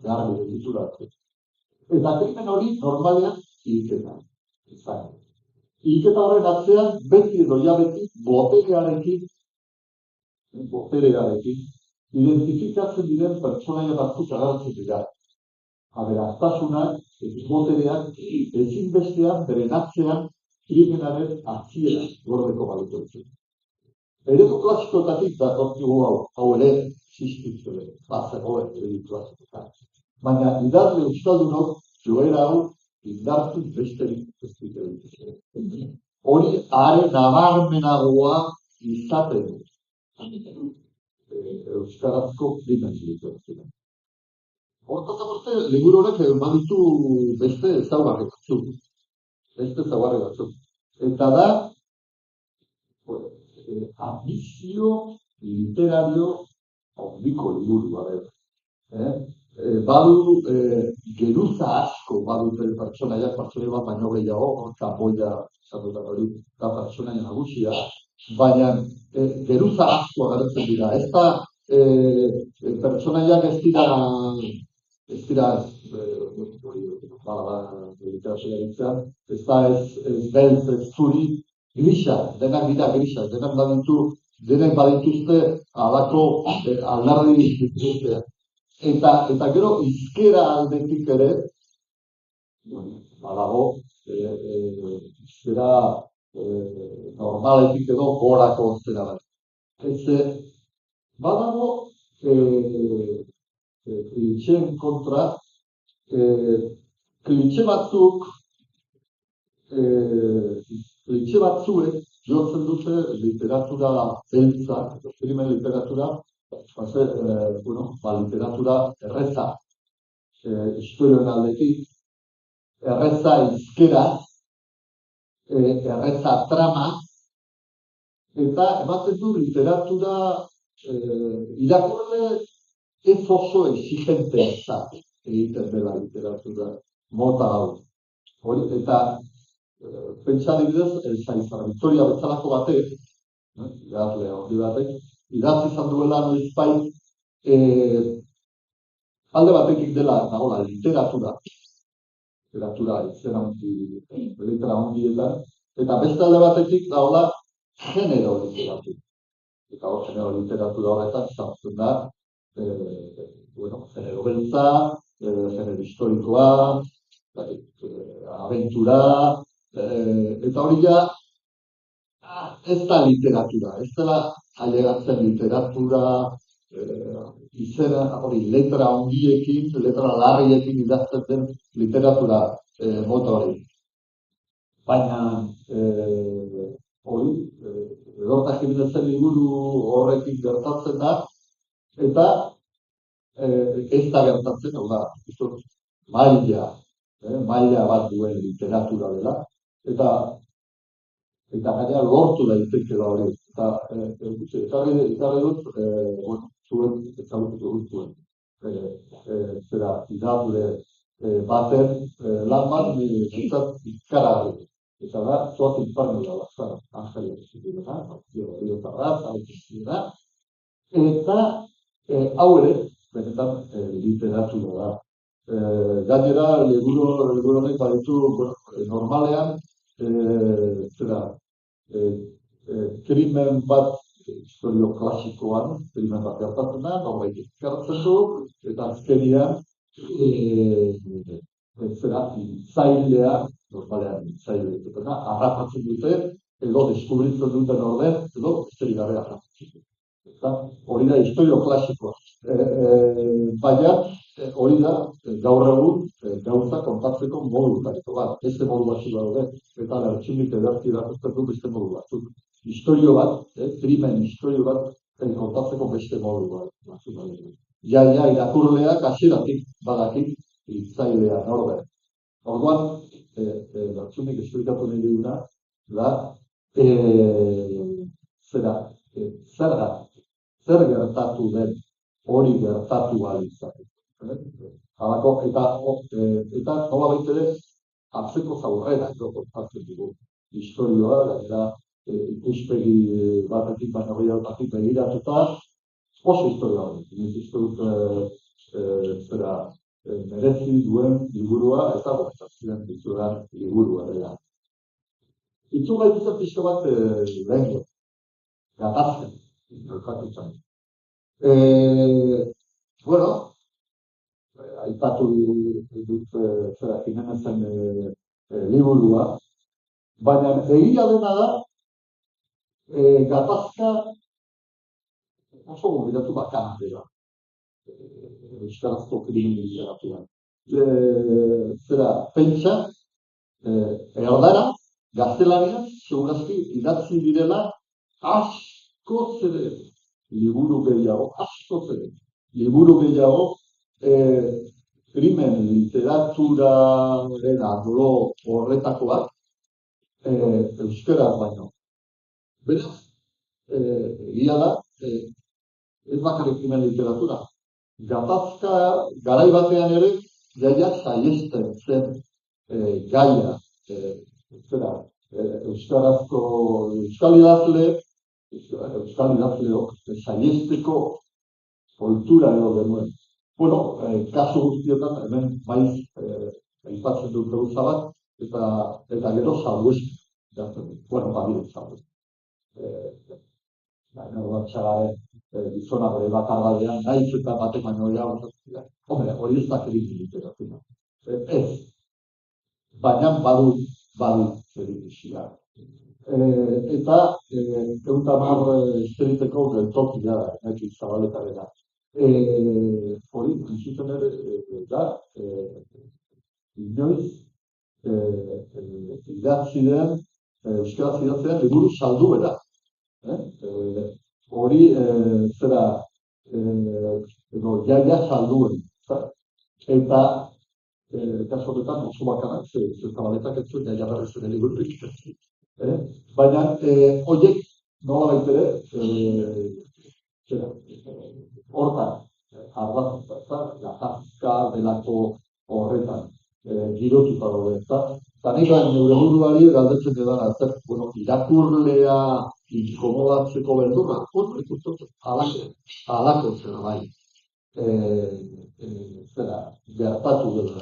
garbi ditura. Eta krimen hori normalean hilketa. Hilketa horren atzean beti edo beti boterearekin identifikatzen diren pertsonaia batzuk agertzen dira. Aberastasunak, botereak, ezinbestean beren atzean krimenaren atziera gordeko balutu. Eredu klasikoetatik datorkigu hau ere existitzen, bazegoen eredu klasikoetan. Baina idazle euskaldunok joera hau indartu besterik ez dute dituzte. Hori are nabarmenagoa izaten dut. Euskarazko krimen literatura. Hortaz aparte, liburu honek baditu beste ezaugarri batzuk. Eta da, ambizio literario handiko liburua dela. Badu geruza asko badute pertsonaia bat baino gehiago, Kamboia esatetan hori da pertsonaia nagusia, baina geruza asko agertzen dira. Ez da pertsonaiak ez dira ez beltz, ez zuri, grisa, denak dira grisa, denak badituzte alako aldarri dituzte. Eta gero izkera aldetik ere, badago, izkera normaletik edo gorako zera bat. Badago klitxeen kontra, klitxe batzuek jotzen dute literatura beltza, krimen literatura, literatura erreza, historioen aldetik, erreza izkera, erreza trama, eta ematen du literatura irakurle ez oso exigente egiten dela literatura mota hau. Eta pentsa adibidez, Saizar Victoria bezalako batek, idazle handi batek, idatzi izan duela noizbait alde batekin dela nagola literatura izena handietan, eta beste alde batekin nagola genero literatura. Eta hor genero literatura horretan sartzen da genero beltza, genero historikoa, abentura, eta hori ja ez da literatura, ez dela ailegatzen literatura, izena, hori, letra handiekin, letra larriekin idazten den literatura mota hori. Baina, hori, Edorta Jimenezen liburu horrekin gertatzen da, eta ez da gertatzen, hau da, maila bat duen literatura dela, eta gainera lortu daitekeela hori. Eta ekarri dut, zuen ezagutuko dut zuen. Zera, idazle baten lan bat, zentzat ikaragarri. Eta da, zoaz infarnu da, Angelia Zidurena, Rio Tarraz, eta hau ere, benetan literatura da. Gainera, liburu honek baditu normalean, krimen bat historio klasikoan, krimen bat gertatzen da, norbait ikartzen du, eta azkenian zailea, normalean zailea, harrapatzen dute, edo deskubritzen duten orden, edo besterik gabe harrapatzen dute. Hori da historio klasikoa. Baina, hori da, gaur egun, gauza kontatzeko modutariko bat. Beste modu batzuk daude, eta lertxunik ederki erakusten du beste modu batzuk. Historio bat, krimen historio bat, kontatzeko beste modu batzuk. Irakurleak hasieratik badakik hitzailea nor. Orduan, lertxunik esplikatu nahi duguna, da, zer gertatu den hori gertatu ahal izateko. Halako, eta nola baitere, atzeko zaurrera edo kontatzen dugu. Historioa, gainera, ikuspegi batetik baino gehiagotatik begiratuta, oso historia hori. Nik uste dut merezi duen liburua eta gozatzen ditudan liburua dela. Itzu gaituzat pixko bat lehen gatazken, elkatutzen. Bueno, aipatu dut Jimenezen liburua, baina egia dena da gatazka oso gobidatu bakana dela. Euskarazko krimen literaturan. Pentsa, erdara, gaztelaniaz, segurazki idatzi direla asko ere liburu gehiago, krimen literaturaren arlo horretakoak euskaraz baino. Beraz, egia da, ez bakarrik krimen literatura. Gatazka garai batean ere, jaia saiesten zen gaia, euskal idazleok saiesteko kultura edo genuen. Bueno, kasu guztietan, hemen maiz aipatzen dut gauza bat, eta gero salbuespen. Bueno, badire salbuespen. Baina batxagaren gizona bere bakardadean, nahiz eta batek baino gehiago. Hombre, hori ez da krimen literatura. Ez. Baina badu zerikusia. Eta eutamar esteriteko geltokia da, neki zabaletarena. Hori, zuten ere, da, inoiz, euskaraz idatzean, liburu saldu bera. Hori, jaia salduen. Eta, kasu horretan, oso bakanak, zabaletak ez zuen jaia berriz ere libururik. Baina, horiek, nola baitere, hortan, gatazka delako horretan, girotuta daude. Eta nik neure buruari galdetzen edana, irakurlea inkomodatzeko beldurra, halako zerbait. Gertatu dela.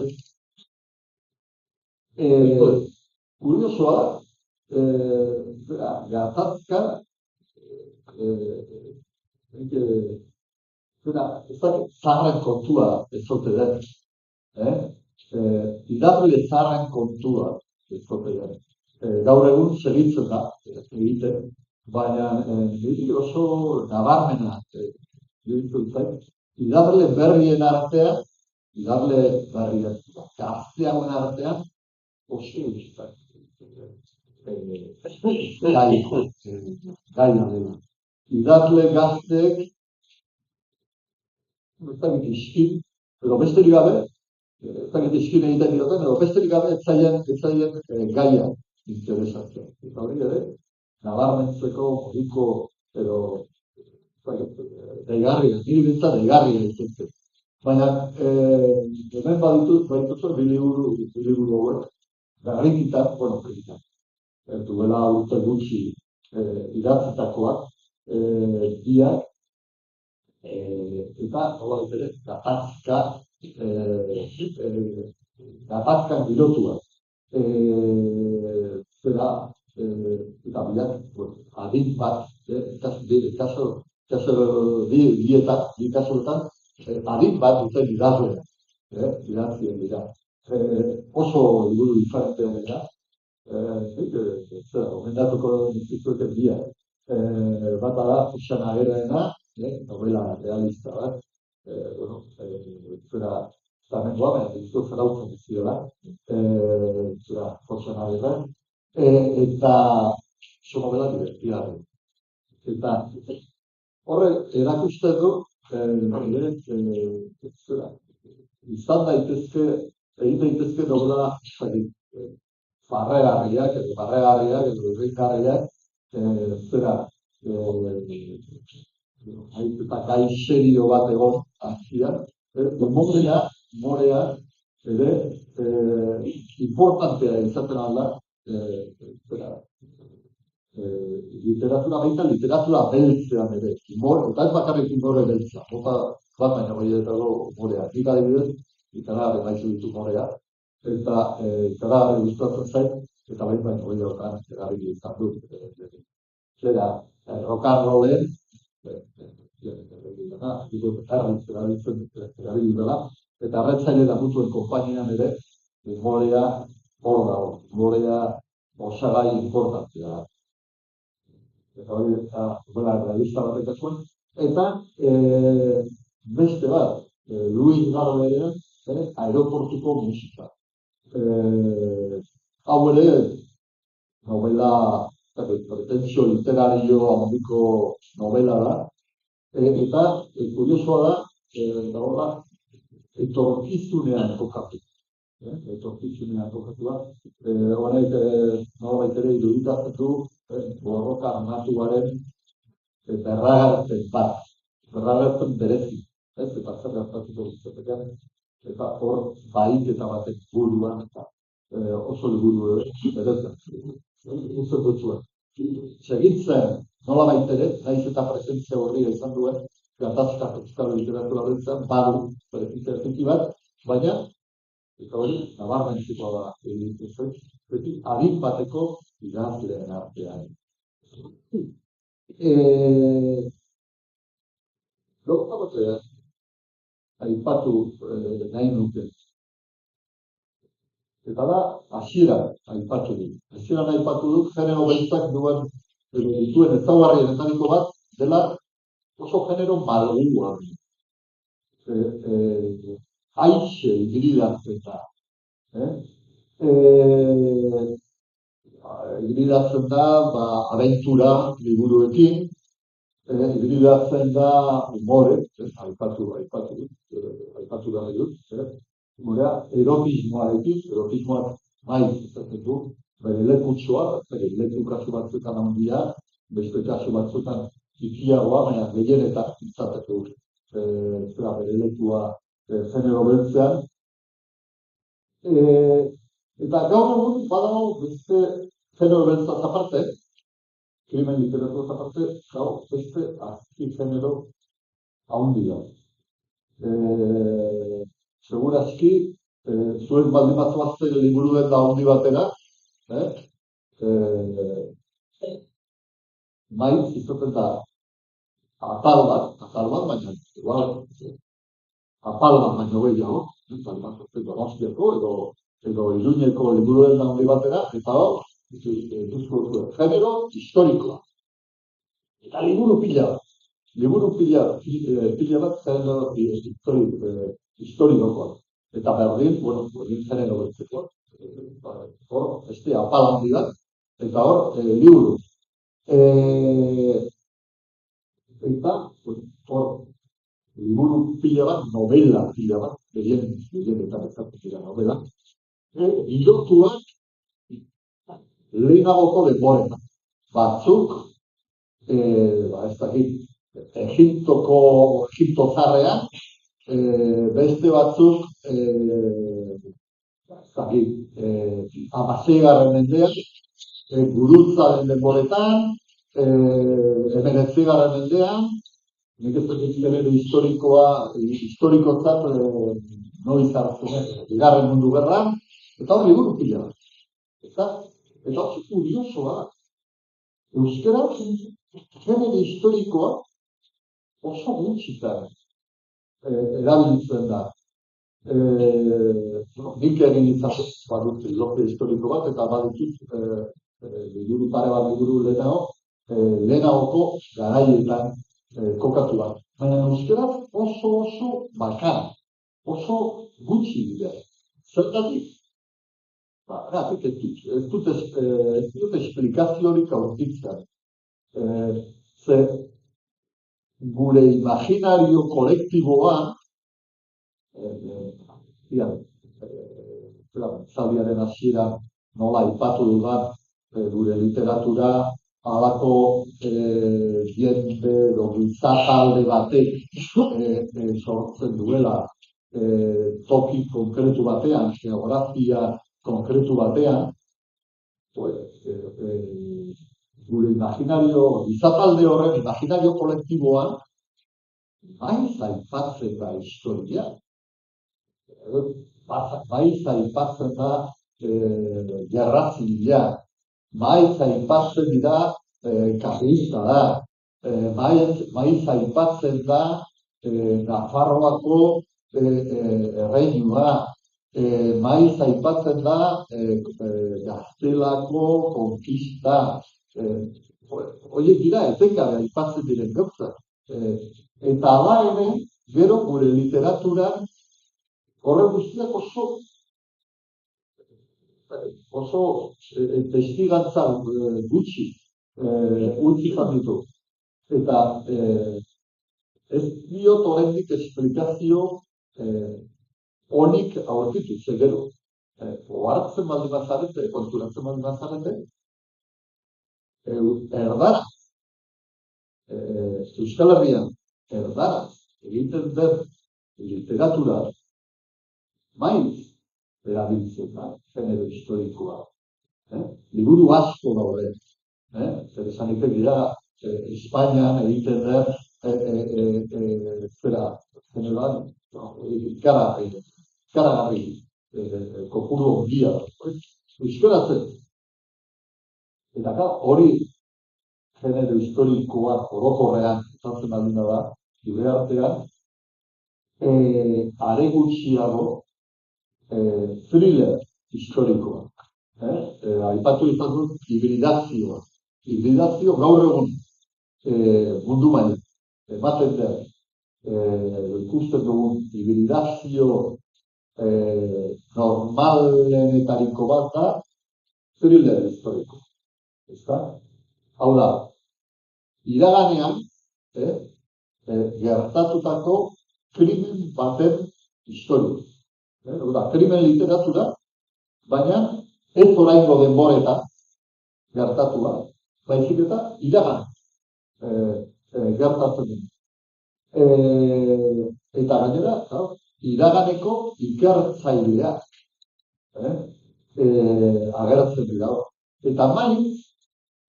Kuriosoa, gatazka, zaharren kontua ez zote den. Idazle zaharren kontua ez zote den. Gaur egun segitzen da, egiten, baina oso nabarmena idazle berrien artean, gazteagoen artean, oso guztak. Gaia dela. Idazle gazteek, ez dakit iskin, edo besterik gabe, ez dakit iskin egiten dioten, edo besterik gabe ez zaien gaia interesatzen. Eta hori ere, nabarmentzeko, horiko, edo deigarria, niri bintzat deigarria dituzte. Baina, hemen badituzu bi liburu hauek, berrikitan, duela urte gutxi idatzitakoak, biak, eta, nola ere, gatazkan girotua. Eta biak, adin bat, bi kasuetan, adin bat duten idazlea, idatzien dira. Oso liburu diferentea dira, gomendatuko dituzueten biak. Bata da, Joxana Ageraena, novela realista bat, zamengoa, baina ditu zarautzen ez dira, Joxana Ageraena, eta oso novela divertida. Eta horre erakusten du, izan daitezke, egin daitezke novela barregarriak edo irrikarriak, eta gai serio bat egon, Morea ere importantea izaten alda, literatura baita, literatura beltzean ere. Eta ez bakarrik umore beltza, bat baina bai eta morea. Nik adibidez, ikaragare maizu ditu morea, eta ikaragare gustatzen zait, eta baita baina bai hortan erabili izan dut. Zera, rock and rollen, erabili dela, eta arretzaile da mutuen konpainian ere, morea hor dago, morea osagai importantzea. Eta hori, realista batek zuen. Eta beste bat, Luis Garo ere, aeroportuko musika. Hau ere, novela, pretensio literario handiko novela da, eta kuriosoa da, etorkizunean kokatu. Etorkizunean kokatu da. Honek norbait ere irudikatzen du, borroka armatuaren berragartzen bat, berragartzen berezi, eta zer gertatuko ditzatekean, eta hor bahiketa batek buruan, eta oso liburu beretzen, uste dutzuen. Segitzen, nola baitere, naiz eta presentzia horria izan duen, gatazka euskal literatura beltzen, badu, presentzia bat, baina, eta hori, nabarmentzikoa da, beti adin bateko idazleen artean. Gauza batean, aipatu nahi nuke. Eta da, hasieran aipatu dut. Hasieran aipatu dut, genero beltzak dituen ezaugarrienetariko bat, dela oso genero malgua. Aixe hibridatzen da. Hibridatzen da, abentura liburuekin, hibridatzen da humore, aipatu da dut, humorea erotismoarekin, erotismoak maiz izaten du, bere lekutsoa, bere leku kasu batzuetan handia, beste kasu batzuetan txikiagoa, baina gehienetan izateko bere lekua genero beltzean. Eta gaur egun badago beste genero beltzaz aparte, krimen literaturaz aparte, gaur beste azki genero handia. Segurazki, zuen baldin bazoazte liburuen da handi batera, maiz izaten da atal bat, baina apal bat baino gehiago, Donostiako edo Iruñeko liburuen da handi batera, eta hor, genero historikoa. Eta liburu pila bat genero historikoa. Eta berdin, genero beltzeko. Hor, beste apal handi bat, eta hor, liburu. Eta, hor, liburu pila bat, novela pila bat, gehienetan ezatzen dira novela, girotuak lehenagoko denboretan. Batzuk, ez dakit, Egipto zarrean, beste batzuk, ez dakit, 16. mendean, gurutzaren denboretan, 19. mendean, nik ez dakit genero historikotzat noiz hartzen, Bigarren Mundu Gerran, eta hor liburu pila bat. Eta hor kuriosoa, euskara genero historikoa oso gutxitan erabiltzen da. Nik egin izaten badut trilogia historiko bat, eta baditut liburu pare bat liburu lehenagoko garaietan kokatu bat. Baina euskaraz oso bakan, oso gutxi dira. Zergatik? Ez dut esplikaziorik aurkitzen. Ze gure imaginario kolektiboan, zaldiaren hasiera nola aipatu dudan gure literatura, halako jende edo gizatalde batek sortzen duela toki konkretu batean, geografia konkretu batean, pues, gure imaginario, izatalde horren imaginario kolektiboan, maiz aipatzen da historia, maiz aipatzen da gerra zibila, maiz aipatzen dira karlista da, maiz aipatzen da Nafarroako erreinua, maiz aipatzen da Gaztelako konkista, horiek dira etengabe aipatzen diren gauzak. Eta hala ere, gero gure literaturan horre guztiak oso testigantza gutxi utzi izan ditu. Eta ez diot oraindik esplikazio onik aurkitu, ze gero. Ohartzen baldin bazarete, konturatzen baldin bazarete, erdaraz, Euskal Herrian, erdaraz, egiten den literatura, maiz erabiltzen da, genero historikoa. Liburu asko daude. Zer esanik dira, Espainian egiten den generoan, ikaragarri kopuru ondia. Euskaratzen. Eta hori genero historikoa orokorrean ezatzen baldin da, gure artean, are gutxiago thriller historikoa. Aipatu izan dut hibridazioa. Hibridazio gaur egun mundu mailan ematen den ikusten dugun hibridazio normalenetariko bat da thriller historiko. Ezta? Hau da, iraganean gertatutako krimen baten historia. Krimen literatura, baina ez oraingo denboretan gertatua, baizik eta iragan gertatzen den. Eta gainera, iraganeko ikertzaileak agertzen dira. Eta maiz,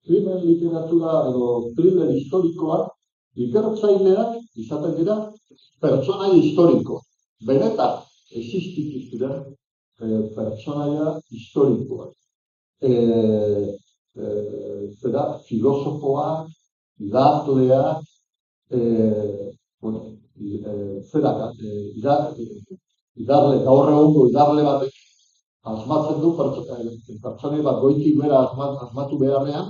krimen literatura edo thriller historikoa, ikertzaileak izaten dira pertsonai historiko. Benetan, existitu ziren pertsonaia historikoa. Zera, filosofoak, idazleak, idazle, gaur egungo idazle batek asmatzen du pertsonai bat goitik bera asmatu beharrean,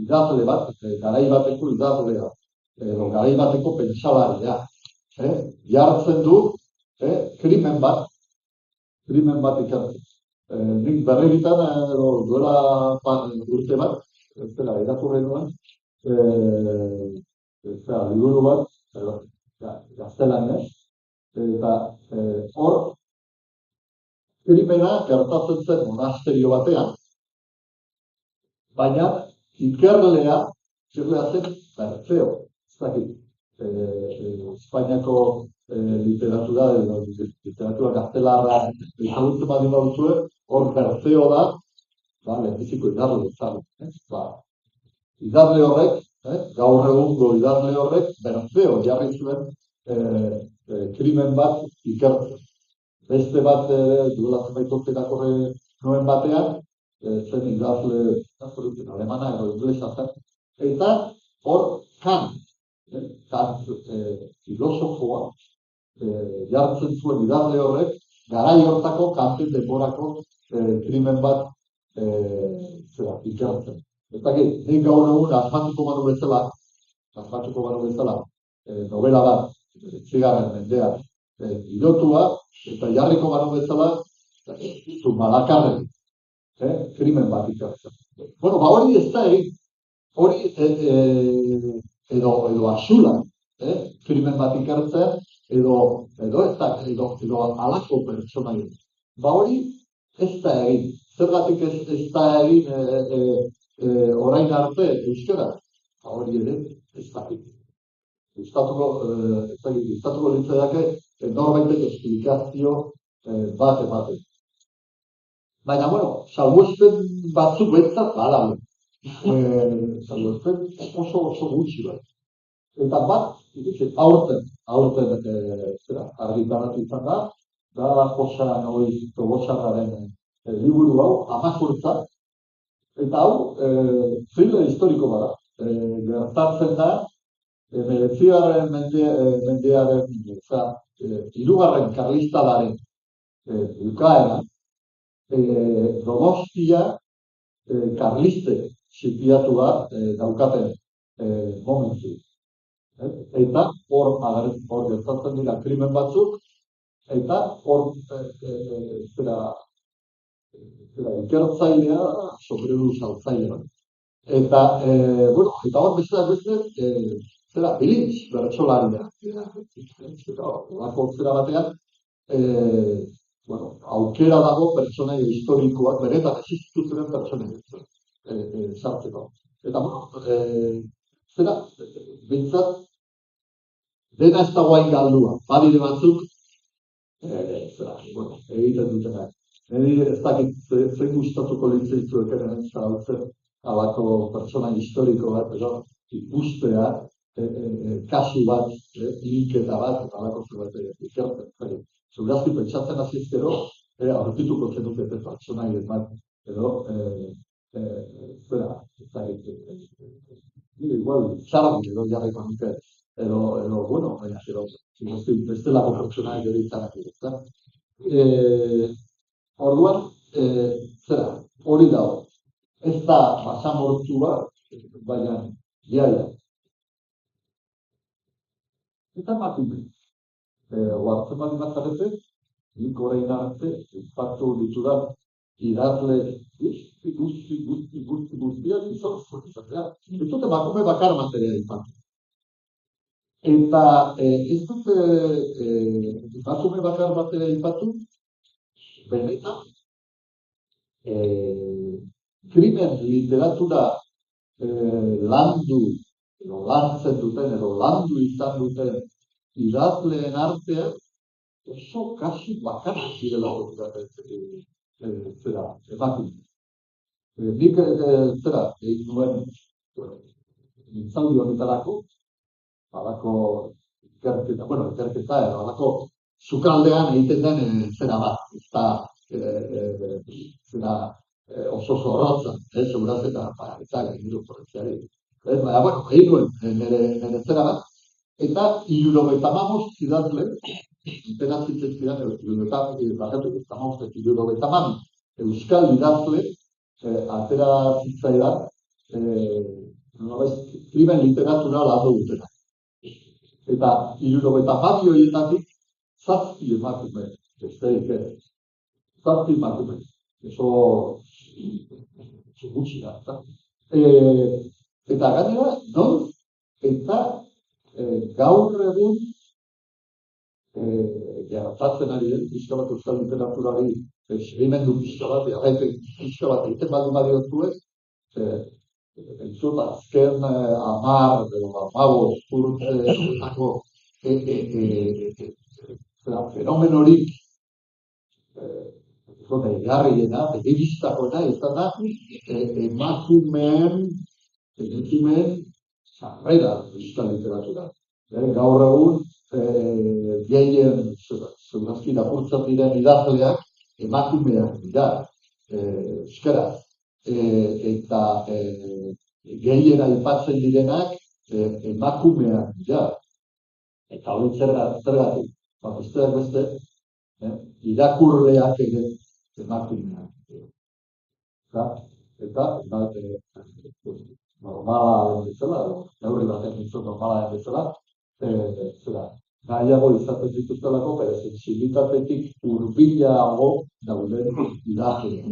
idazle bat, garai bateko idazlea, garai bateko pentsalaria, jartzen du krimen bat ikertzen. Nik berrigitan duela urte bat, irakurri nuen, liburu bat, gaztelaniaz, eta hor, krimena gertatzen zen monasterio batean, baina ikerlea zen Bertzeo. Ez dakit, Espainiako literatura gaztelarra ezagutzen baldin baduzue, hor Bertzeo da, lehenbiziko idazle zan. Idazle horrek, gaur egungo idazle horrek, Bertzeo jarri zuen krimen bat ikertzen. Beste bat duela zenbait urte irakurri nuen batean, zen idazle alemana edo inglesa zen. Eta hor Kant filosofoa jartzen zuen idazle horrek, garai hortako Kanten denborako krimen bat ikertzen. Eta nik gaur egun asmatuko banu bezala, novela bat, zigarren mendean, ilotua, eta jarriko banu bezala, Malakarren, krimen bat ikertzen. Bueno, hori ez da egin, hori edo Axula, krimen bat ikertzen, edo halako pertsonaia. Hori ez da egin. Zergatik ez da egin orain arte euskara? Hori ere ez da egin. gustatuko litzaidake norbaitek esplikazio bat ematen. Baina, bueno, salbuespen batzuk behintzat badago. Salbuespen oso gutxi bat. Eta bat, aurten argitaratu izan da Josa Nois Tolosarraren liburu hau, 18, eta hau thriller historiko bada. Gertatzen da, 19. mendearen, hirugarren karlistadaren bukaera, Donostia karliste sitiatua daukaten momentu. Eta hor gertatzen dira krimen batzuk, eta hor ikertzailea, sobredu saltzailea. Eta hor besteak beste, Bilintz bertsolaria. Lako batean, aukera dago pertsonaia historikoak, benetan existitu ziren pertsonaia sartzeko. Eta, bintzat, dena ez dago hain galdua. Badire batzuk, egiten dutenak. Niri ez dakit zein gustatuko litzaizuek ere zautzen alako pertsonaia historiko bat, ikustea, kasu bat, linketa bat, eta alako zerbait ikertzen. Segurazki pentsatzen azizkero, aurkituko zenukete pertsonaien bat, edo, igual, txarrak edo jarriko nuke, edo, bestelako pertsonaik edo izanak edo. Orduan, hori dago. Ez da basamortua, baina, jaia. Eta emakume. Oartzen bali mazarete, nik orain arte, impactu ditudan, idazle guztiak izan izatea. Ez dute emakume bakar materia impactu. Eta ez dute emakume bakar materia impactu, benetan, krimen literatura lantzen duten, edo landu izan duten idazleen artean, oso kasu bakarrik zirela emakume. Nik egin nuen mintzaldi honetarako, halako ikerketa, edo halako sukaldean egiten den bat, oso zorrotza, seguraz eta egin du porretziari. Baina, egin nuen nire zera bat, eta 75 idazle, interazitzen euskal idazle, atera zitzaidan, krimen literatura landu dutena. Eta 72 horietatik, 7 emakume, besterik ez. 7 emakume. Eso gutxi da. Eta gainera, noiz, eta gaur egun gertatzen ari den, pixka bat euskal literaturari segimendu pixka bat, jarraipen pixka bat egiten baldin badiozuez, entzut azken 10 edo 15 urteetako fenomenorik egarriena, begibistakoena, izan da emakumeen sarrera euskal literatura. Gaur egun, gehien segurazki irakurtzen diren idazleak emakumeak dira, euskaraz. Eta gehien aipatzen direnak emakumeak dira. Eta hori zergatik. Besteak beste, irakurleak ere emakumeak dira. Eta normala den bezala, neurri baten nintzen normala den bezala, nahiago izaten dituztelako, bere sentsibilitatetik hurbilago dauden idazleak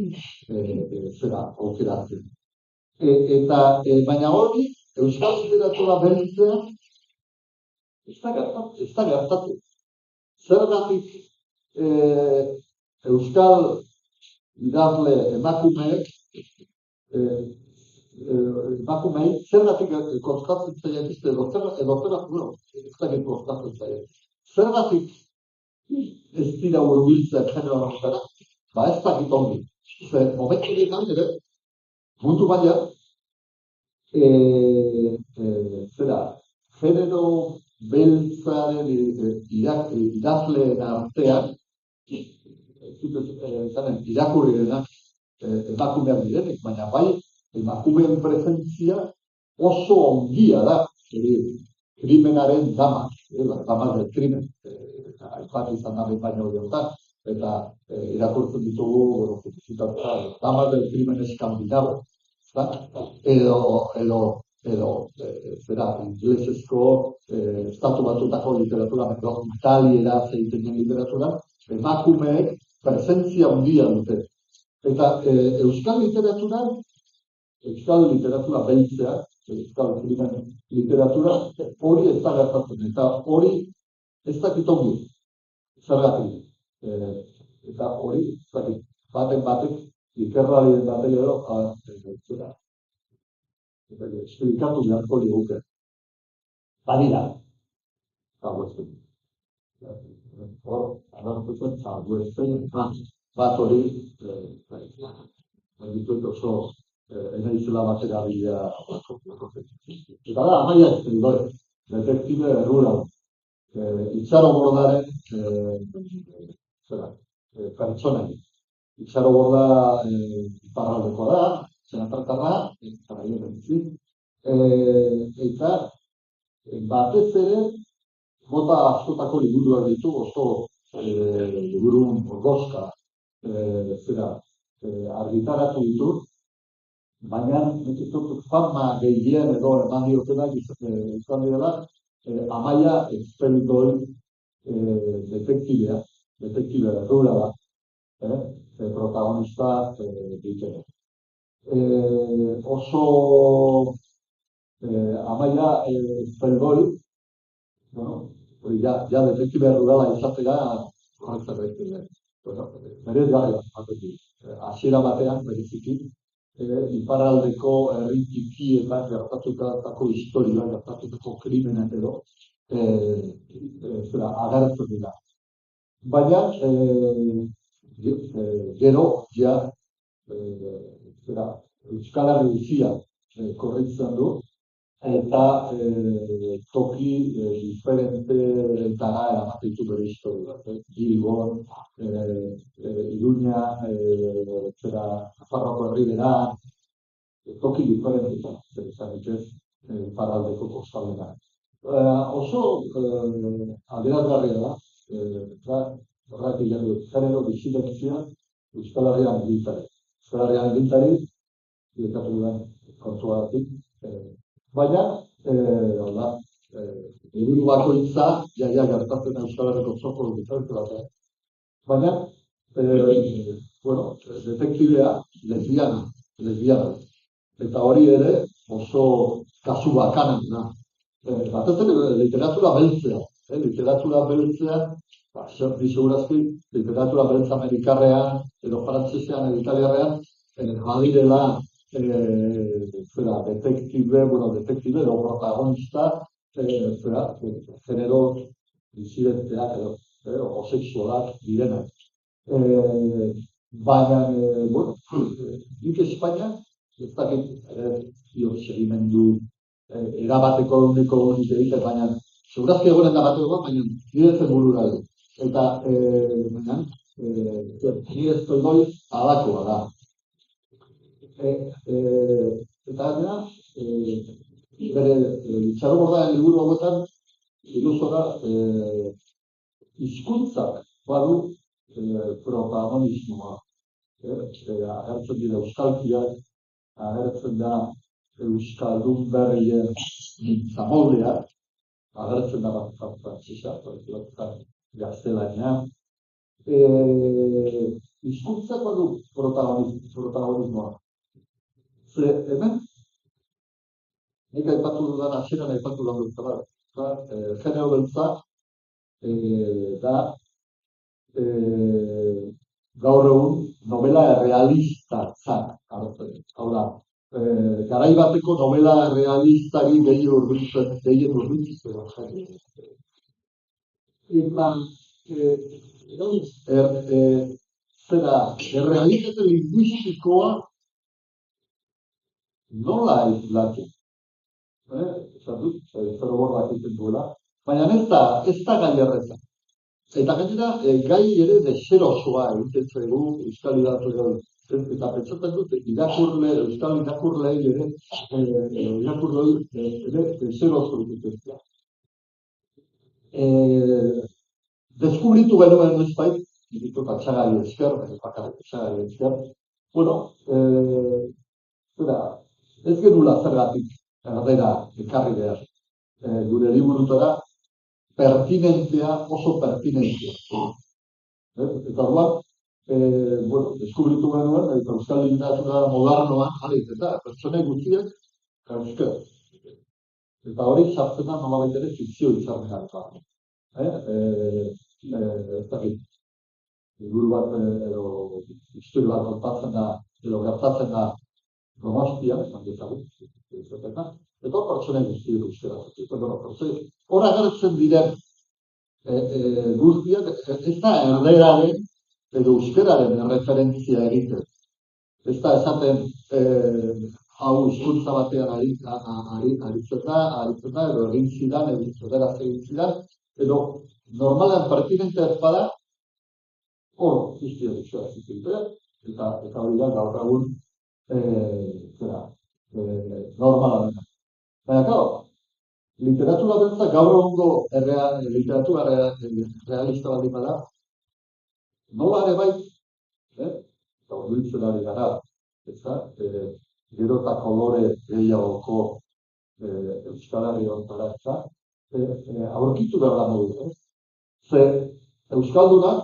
aukeratzen. Baina hori, euskal literatura berritzea ez da gertatu. Zergatik euskal idazle emakumeek emakumei, zergatik kostatzen zaiak edo kostatzen zaiak. Zergatik ez dira hurbiltzea genero horretara, ez dakit ongi. Momentu horietan ere, mundu baina, genero beltzaren idazleen artean, irakurrienak emakumeak direnik, baina bai emakumeen presentzia oso ongia da krimenaren dama, dama del krimen, aipatu izan da baina horietan, eta irakurtzen ditugu dama del krimen eskandinavo, edo inglesezko estatu batutako literatura, italiera zeiten den literatura, emakumeek presentzia handia dute. Eta euskal literatura beltzea, euskal literatura, hori ez da gertatzen, eta hori ez dakit ongi, zergatik. Eta hori, ez dakit, batek, ikerrarien batek edo, esplikatu beharko liguke. Badira, bat hori, ditut oso enaizela batera bidea. Eta da, Amaia Espelidore, detektibe rural, Itxaro Bordaren pertsonai. Itxaro Borda iparraldekoa da, senatartarra, eta batez ere, mota askotako liburuak ditu, oso liburun orgozka argitaratu ditu, baina fama gehien edo eman diotenak izan direla, Amaia Espelidore detektibe rurala, protagonista ditene. Oso Amaia Espelidore, ja detektibe rurala izatera, berez gara, hasiera batean, bereziki, iparraldeko herri txikietan gertatutako historia, gertatutako krimenak edo, agertzen dira. Baina, gero, ja, Euskal Herri guztia korritzen du, eta toki diferenteetara eramaten ditu bere historia. Bilbon, Iruña, Nafarroako herribera, toki diferenteetan, iparraldeko kostaldera. Oso adierazgarria da, horretik jarri genero bizilentzia Euskal Herrian egintari. Euskal Herrian egintari, dietatu da kontuagatik, baina, helburu bakoitza, jaia gertatzen Euskal Herriko txoko diferente batean. Baina, detektibea lesbiana. Eta hori ere oso kasu bakanan da. Batez ere literatura beltzea. Literatura beltzea, segurazki, literatura beltz amerikarrean, edo frantsesean, edo italiarrean, badirela detektibe edo protagonista, genero disidenteak edo homosexualak direnak. Baina, nik Espainia, ez dakit, segimendu erabateko uniko unik egiten, baina segurazki egonen da bateko, baina niretzen burura du. Eta, nire Espelidore alakoa da. Eta gara, bere Itxaro Bordaren liburu hauetan, iluzora, hizkuntzak badu protagonismoa. Agertzen dira euskalkiak, agertzen da euskaldun berrien zamoldea, agertzen da bat frantzesa, gaztelania. Hizkuntzak badu protagonismoa. Ze hemen, nik aipatu dudan, hasieran aipatu dudan dutela, genero beltza da gaur egun novela errealistatzat hartzen. Hau da, garai bateko novela realistari gehien hurbiltzen zen. Eta errealitate linguistikoa nola islatu? Esan dut, zer horrak egiten duela, baina ez da gai erreza. Eta gainera, gai ere deserosoa egiten zaigu euskal literatura. Eta pentsatzen dut, euskal irakurlei ere deseroso egiten. Deskubritu genuen noizbait, ditut atxagari esker, bakarrik atxagari esker, ez genula zergatik erdera ekarri behar. Gure liburutara oso pertinentzia. Eta orduan, deskubritu genuen, eta euskal literatura modernoan, eta pertsonei guztiak euskera. Eta hori sartzen da nolabait ere fikzio hitzarmenak. Ez dakit, liburu bat edo historia bat kontatzen da, edo gertatzen da Donostia, esan dezagun, eta pertsonei guztiak euskera. Hor agertzen diren guztiak ez da erderaren edo euskeraren referentzia egiten. Ez da esaten hau hizkuntza batean aritzen da, edo egin zidan, edo normalan pertinentea ez bada, hor guztiak euskera zitzen, eta hori da gaur egun normala dena. Baina, claro, literatura beltza gaur egungo literatura realista baldin bada, nola ere bai, eta hurbiltzen ari gara, gero eta kolore gehiagoko euskarari ontara, aurkitu behar da modu. Ze euskaldunak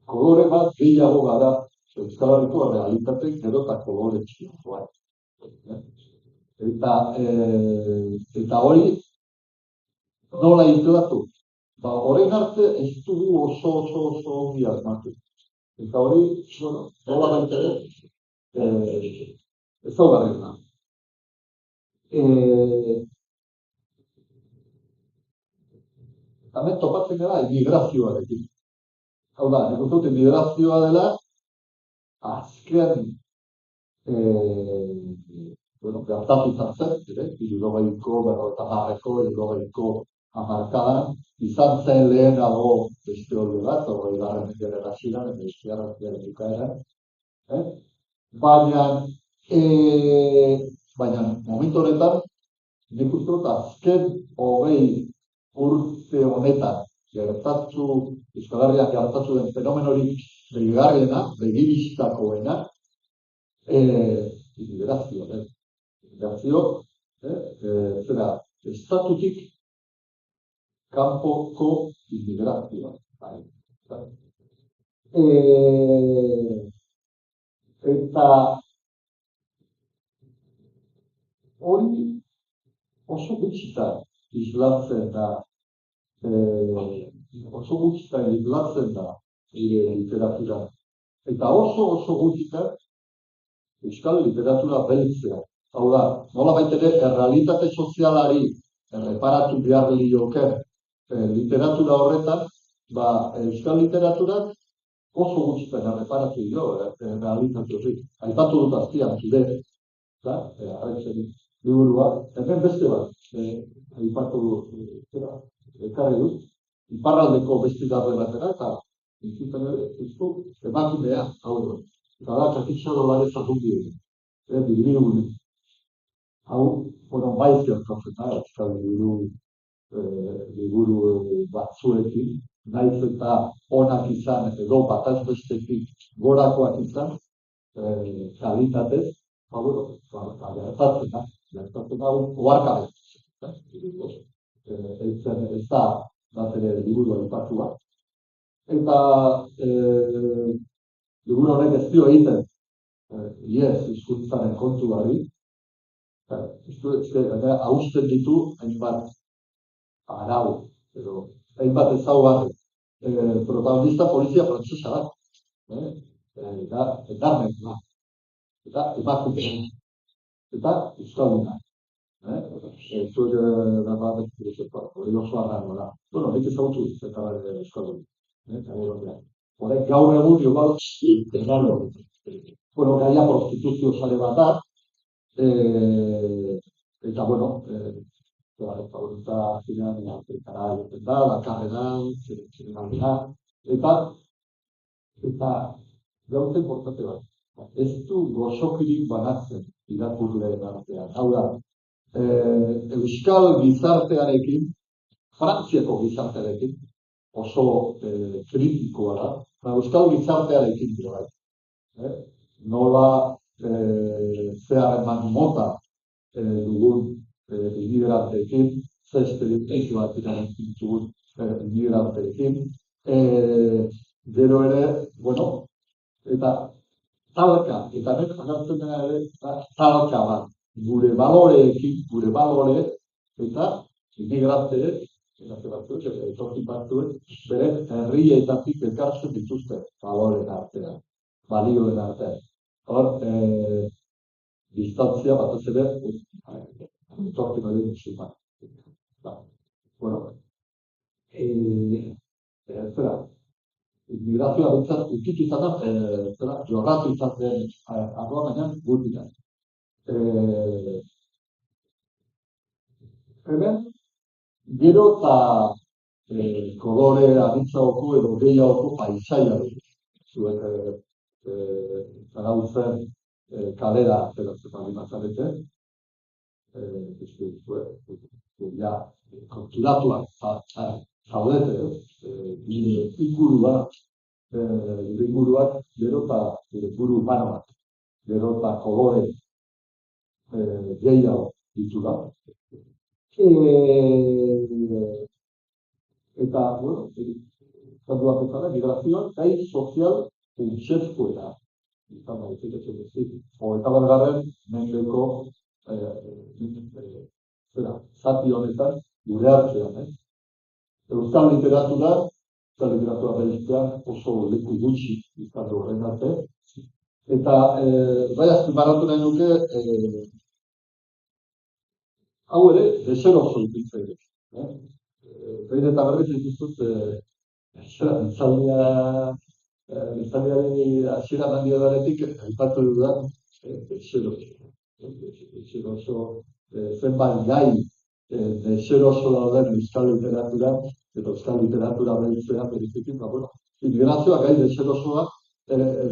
kolore bat gehiago gara euskarariko realitate gero eta kolore txiagoa. Eta hori nola islatu? Horrein arte ez dugu oso ongi asmatu. Eta hori, nola baitere, ez daugarrena. Hemen topatzen gara emigrazioarekin. Hau da, nik uste dut emigrazioa dela azken gertatu izan zen, 70ko hamarkadan, izan zen lehenago beste hori bat, 20. menderen hasieran, 20. menderen bukaeran. Baina momentu honetan, nik uste dut azken 20 urte honetan Euskal Herrian gertatu den fenomenorik begibistakoena, immigrazio, estatutik kanpoko immigrazioa. Eta hori oso gutxitan islatzen da literatura. Eta oso gutxitan euskal literatura beltzea. Hau da, nola baitere errealitate sozialari erreparatu behar lioke literatura horretan, euskal literaturak oso gutxitan erreparatu dio errealitate horri. Aipatu dut azpian, zure, liburua, hemen beste bat, aipatu ekarri dut, iparraldeko beste darbe batera, eta entzuten emakumea, hau da, eta da, kakitxado bare zazuki egin, bigirigunen. Hau, baiz gertatzen da, euskal liburu batzuekin, naiz eta onak izan, edo bataz bestetik gorakoak izan, kalitatez, gertatzen da, oarkabe. Ez da, bat ere liburua ipatua. Eta liburu honek ez dio egiten, hizkuntzaren kontuari, hausten ditu hainbat arau, edo hainbat ezaugarri. Protagonista polizia frantsesa da, edarmen da. eta emakumeen, eta euskaldunak. Zuek hori oso arrago da. Bueno, nik ezagutu eta euskaldun. Horrek gaur egun igual erralo. Bueno, gaia prostituzio sale bat da, eta bueno, eta zinean afrikara egiten da, lakarrenan, zinean eta gauza importante bat. Ez du gozokirik banatzen irakurleen artean. Hau da, euskal gizartearekin, Frantziako gizartearekin, oso kritikoa da, euskal gizartearekin dira. Nola zehar eman mota dugun inmigranteekin, ze esperientzia bat ditugun inmigranteekin, gero ere, bueno, eta talka, eta nek agertzen dena ere, talka bat, gure baloreekin, gure balore, eta immigranteek, etorkin batzuek, bere herrietatik ekartzen dituzte baloren artean, balioen artean. Hor, distantzia batez ere, etorkin hori musulman. Bueno, zera, immigrazioa bintzat ukitu izan da, jorratu izan den arloa baina gurtian. Hemen, gero eta kolore anitzagoko edo gehiagoko paisaia dut. Zuek zarautzen kalera ateratzen bali mazarete, ja, konturatuak zaudete, inguruak gero eta buru humanoak, gero eta kolore gehiago ditu da. Eta, bueno, zanduak ezara, migrazioan, gai sozial funtsezkoena. Izan da, eta bergarren, mendeko zati honetan, gure hartzean. Euskal literatura behizean oso leku gutxi izan du horren arte. Eta, bai azpimarratu nahi nuke, hau ere, deseroso ipintzen. Behin eta berriz dituzut, Biztanleari hasieran handia daretik, aipatu dudan, deseroso, zenbait gai deseroso dauden euskal literatura, eta euskal literatura behitzean berizikin, bueno, immigrazioa gai deserosoa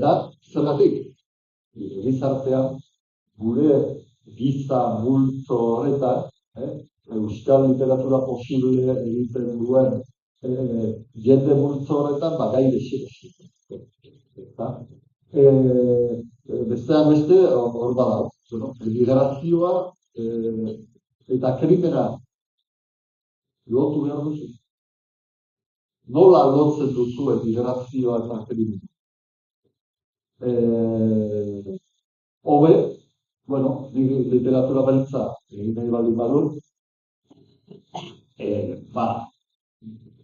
da, zergatik, gizartean, gure giza multzo horretan, euskal literatura posible egiten duen jende multzo horretan, gai deseroso. Bestean beste, hor badago, migrazioa eta krimena lotu behar duzu. Nola lotzen duzu migrazioa eta krimena? Hobe, bueno, literatura beltza egin nahi baldin badut,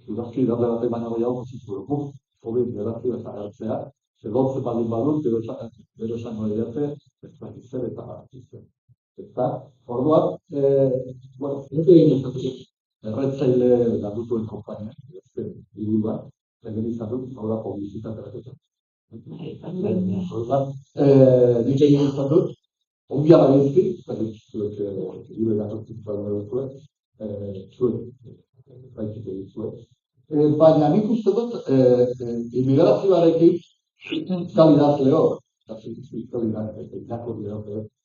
Udazki idazle batek baina goiago zitzuru, hobi migrazioa eta gartzea, lotzen baldin badut, gero esango didate, ez dakit zer eta izan. Eta, orduan, bueno, egin ezatik, erretzaile landutuen kompainia, iruduan, egin izan dut, hau da publizitatea. Orduan, nik egin izan dut, ongia da bizki, zuek gure gatortzen dut zuek, baitzik egin zuek. Baina nik uste dut, immigrazioarekin, kalidazleo,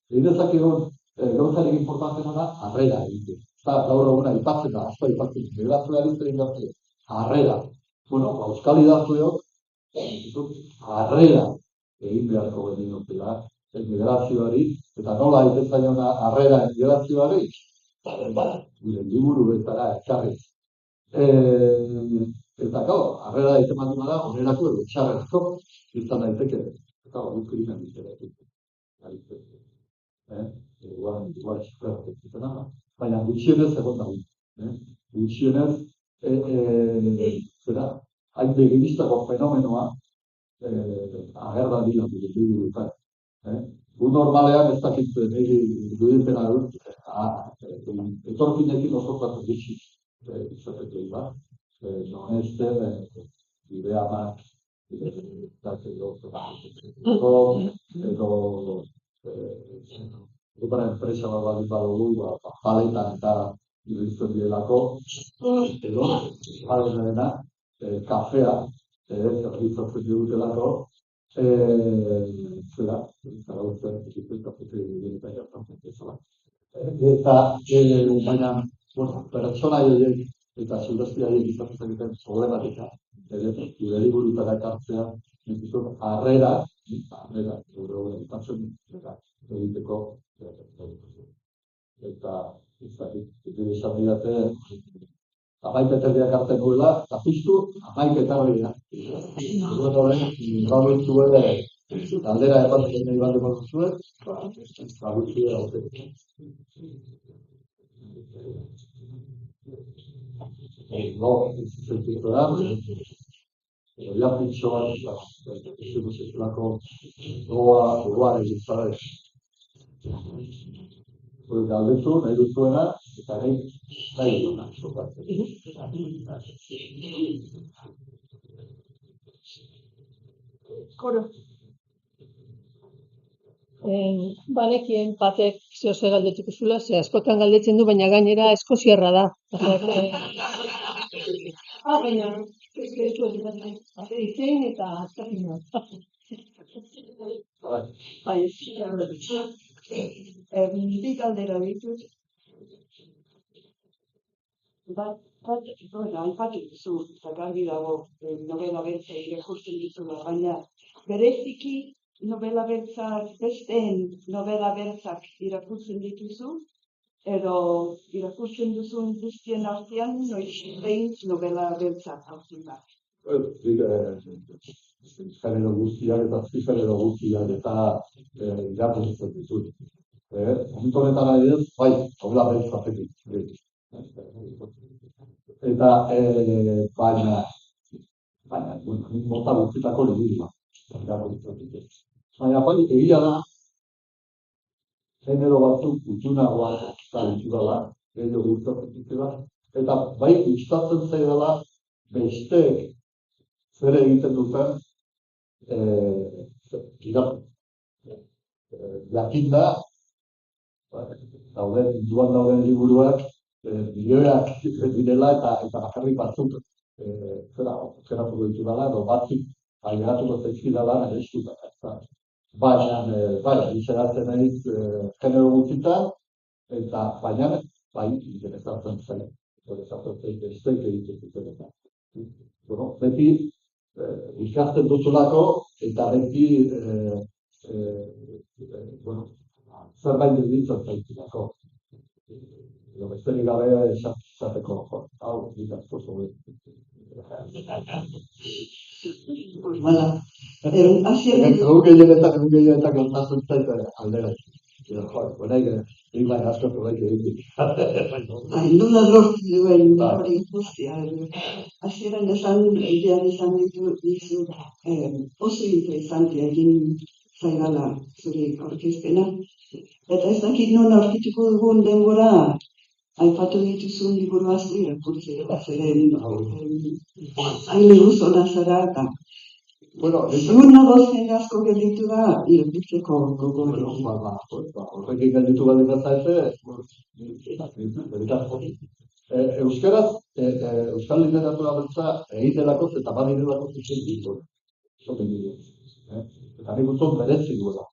egin dezakegun gauzarik importantena da, harrera egiten. Gaur eguna ipatzen da, asko ipatzen, immigrazioari zer egin harrera. Bueno, euskal idazleok, harrera egin beharko genioela, migrazioari, eta nola egiten zaiona harrera migrazioari, gure liburuetara ekarriz. Eta gau, harrera egiten baldin bada, onerako edo txarrezko izan daiteke. Eta hori krimen ditera. Igual txifreak egiten ama. Baina gutxienez egon dago. Gutxienez, hain begiristako fenomenoa agerda dira gure liburuetan. Normalean ez dakit niri irudipena dut, etorkinekin oso tratu gutxi izateke bat. Non ez den, bide amak, edo Gutara enpresa bat baldin badugu, paletan eta iruditzen direlako, edo palenarena, kafea, zerbitzatzen digutelako, zera, zaragotzen, eta, baina, pertsona horiek eta ziurezti horiek izatzen egiten problematika, gure liburutara ekartzea, harrera, ipatzen egiteko, eta esan didate, 11 eterdiak arte nuela, eta piztu 11 eterdiak. Gaurritu galdera epatzen nahi bat eman zuen, gaurritu haute. Sentitu da, ja pintxo bat, zirako gogoa egin zara. Galdetu, nahi duzuena, eta nahi duzuena. Koro. Banekien batek zehose galdetuko zula, ze askotan galdetzen du, baina gainera eskoziarra da. Baina, izein eta azkapina. Bai, bi galdera ditut. Bat, aipatu duzu, eta garbi dago, novela beltza irakurtzen dizula, baina bereziki novela beltzak besteen novela beltzak irakurtzen dituzu, edo irakurtzen duzun guztien artean, noiz behin novela beltzak hartzen da. Genero guztiak eta azpigenero guztiak eta irakurtzen ditut. Momentu honetan adibidez, bai, novela beltzatik. Eta, baina, mota guztietako liburua. Baina, bai, egia da, genero batzuk gutxunagoak eta ditudala, gehiago gustatzen ditela, eta bai, gustatzen zaidala, besteek zer egiten duten, jakinda, munduan dauden liburuak, bideoak direla eta bakarrik batzuk geratuko ditudala, edo batzuk geratuko zaizkidala nire eskutan. Baina, izeratzen naiz genero gutxitan, eta baina, interesatzen zain. Besteek egiten duten. Beti ikasten duzulako, eta beti zerbait dirditzen zaitulako. Besterik gabe esateko, hau, ditazko zobe. Egun gehienetak gertatzen zait aldera. Bai, asko horrek egin. Nola lortu duen hori guztia. Hasieran izan dizu oso interesante egin zaidala zure aurkezpena. Eta ez dakit non aurkituko dugun denbora aipatu dituzun liburu asko irakurtzea, zeren hain eguzona zara eta ziur nagoz jende asko gelditu da irakurtzeko gogorik. Horrekin gelditu baldin bazaite, euskaraz, euskal literatura beltza egitelakoz eta badirelako zuzen ditu. Eta nik utzot merezi duela.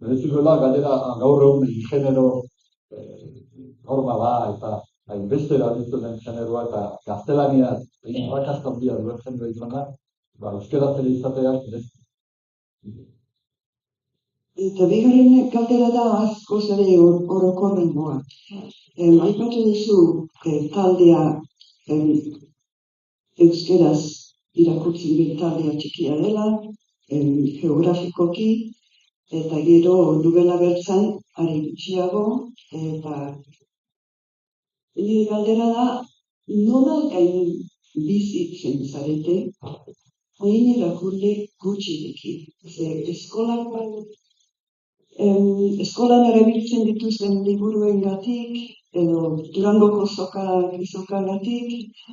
Merezi duela, gainera gaur egun genero normala eta hainbeste erabiltzen den generoa eta gaztelaniaz rakazta handia duen genero izan da, euskaraz ere izateak merezi. Eta bigarren galdera da askoz ere orokorrengoa. Aipatu duzu taldea euskaraz irakurtzen duen taldea txikia dela, geografikoki, eta gero novela beltzan are gutxiago, eta nire galdera da, nola gain bizitzen zarete, hain irakurle gutxirekin. Eskolak eskolan erabiltzen dituzten liburuengatik, edo Durangoko sokagatik,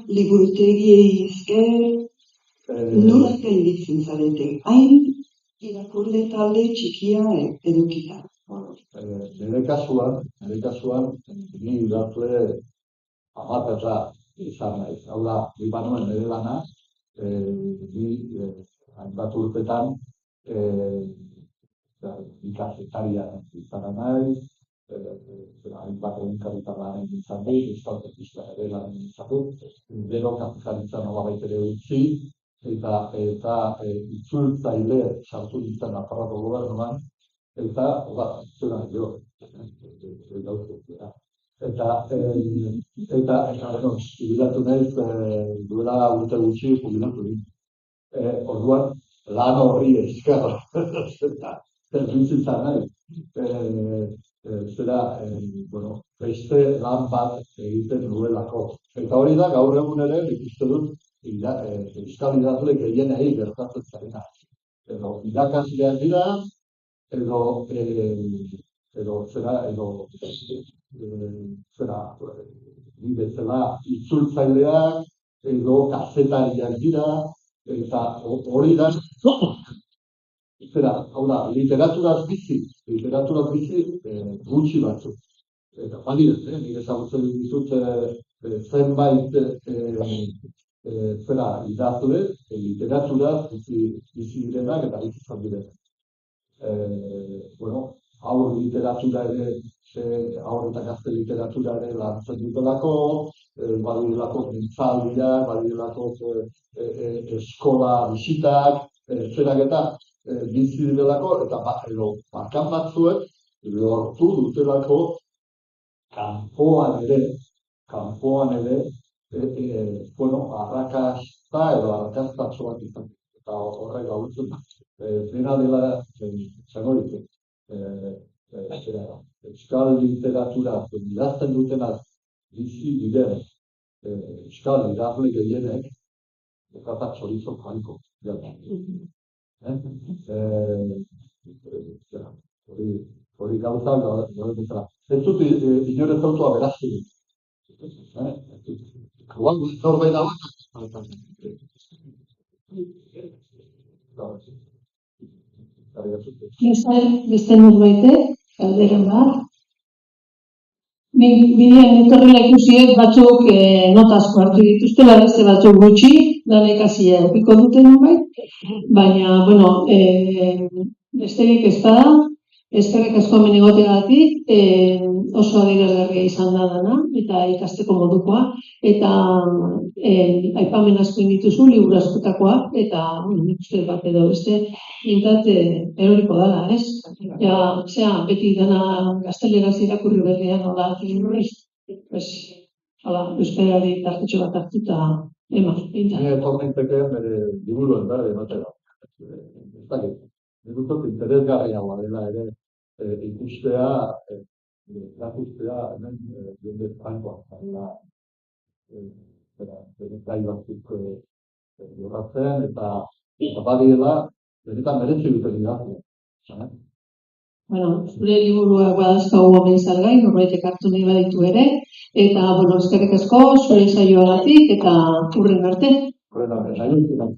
liburutegiei esker, nola gelditzen zarete? Hain irakurle talde txikia edukita. Nire kasuan, ni idazle amaterra izan naiz. Hau da, Libanuen nire lana, ni hainbat urtetan ikasetaria izan naiz, hainbat egunkaritara lan izan dut, euskal tekista ere lan izan dut, gero kapitalitza nolabait ere utzi, eta itzultzaile sartu nintzen Nafarroako gobernuan, eta, zera jo, eta, jubilatu naiz, duela urte gutxi jubilatu nint. Orduan, lan horri esker, bizitzan nahi. Beste lan bat egiten nuelako. Eta hori da, gaur egun ere, ikuste dut, euskal idazle gehienei gertatzen zarena. Edo irakasleak dira, edo ni bezala itzultzaileak, edo kazetariak dira, eta hori da, hau da, literaturaz bizi gutxi batzuk. Eta badira, nire ezagutzen ditut zenbait idazle, literaturaz bizi direnak eta bizi izan direnak. Haur literatura ere, haur eta gazte literatura ere lantzen dutelako, badirelako mintzaldiak, badirelako eskola bisitak, eta bizi direlako, eta bakan batzuek lortu dutelako kanpoan ere, arrakasta edo arrakastatxoak izan. Eta horrek gautzen da. Dena dela, zagorik, euskal literatura idazten dutenak bizi diren euskal idazle gehienek bokatak txorizo franko. Hori gauza bezala. Ez dut inorez autua beraztu dut. Norbait da bat? Beste norbaitek, galderen bat. Bidean etorrela ikusiek batzuk nota asko hartu dituztela, beste batzuk gutxi, dana ikasia edukiko duten norbait, baina, besterik ez da, eskerrik asko hemen egoteagatik, oso adierazgarria izan da dana, eta ikasteko modukoa, eta aipamen asko dituzu, liburu askotakoa, eta nik uste bat edo beste, mintat eroriko dela, ez? Beti dana gazteleraz irakurri berrian, hola, euskarari tartetxo bat hartuta eman. Nire tormentekeen bere liburuen bere ematera. Ez dakit, nik uste interesgarriagoa dela ere ikustea, hemen jende frankoa, bere gai batzuk jorratzen, eta badiela, benetan merezi duten idazle. Zure liburuak badazkagu omen salgai, norbaitek hartu nahi baditu ere, eta, eskerrik asko, zure saioagatik, eta hurren arte. Horren arte, nahi dut.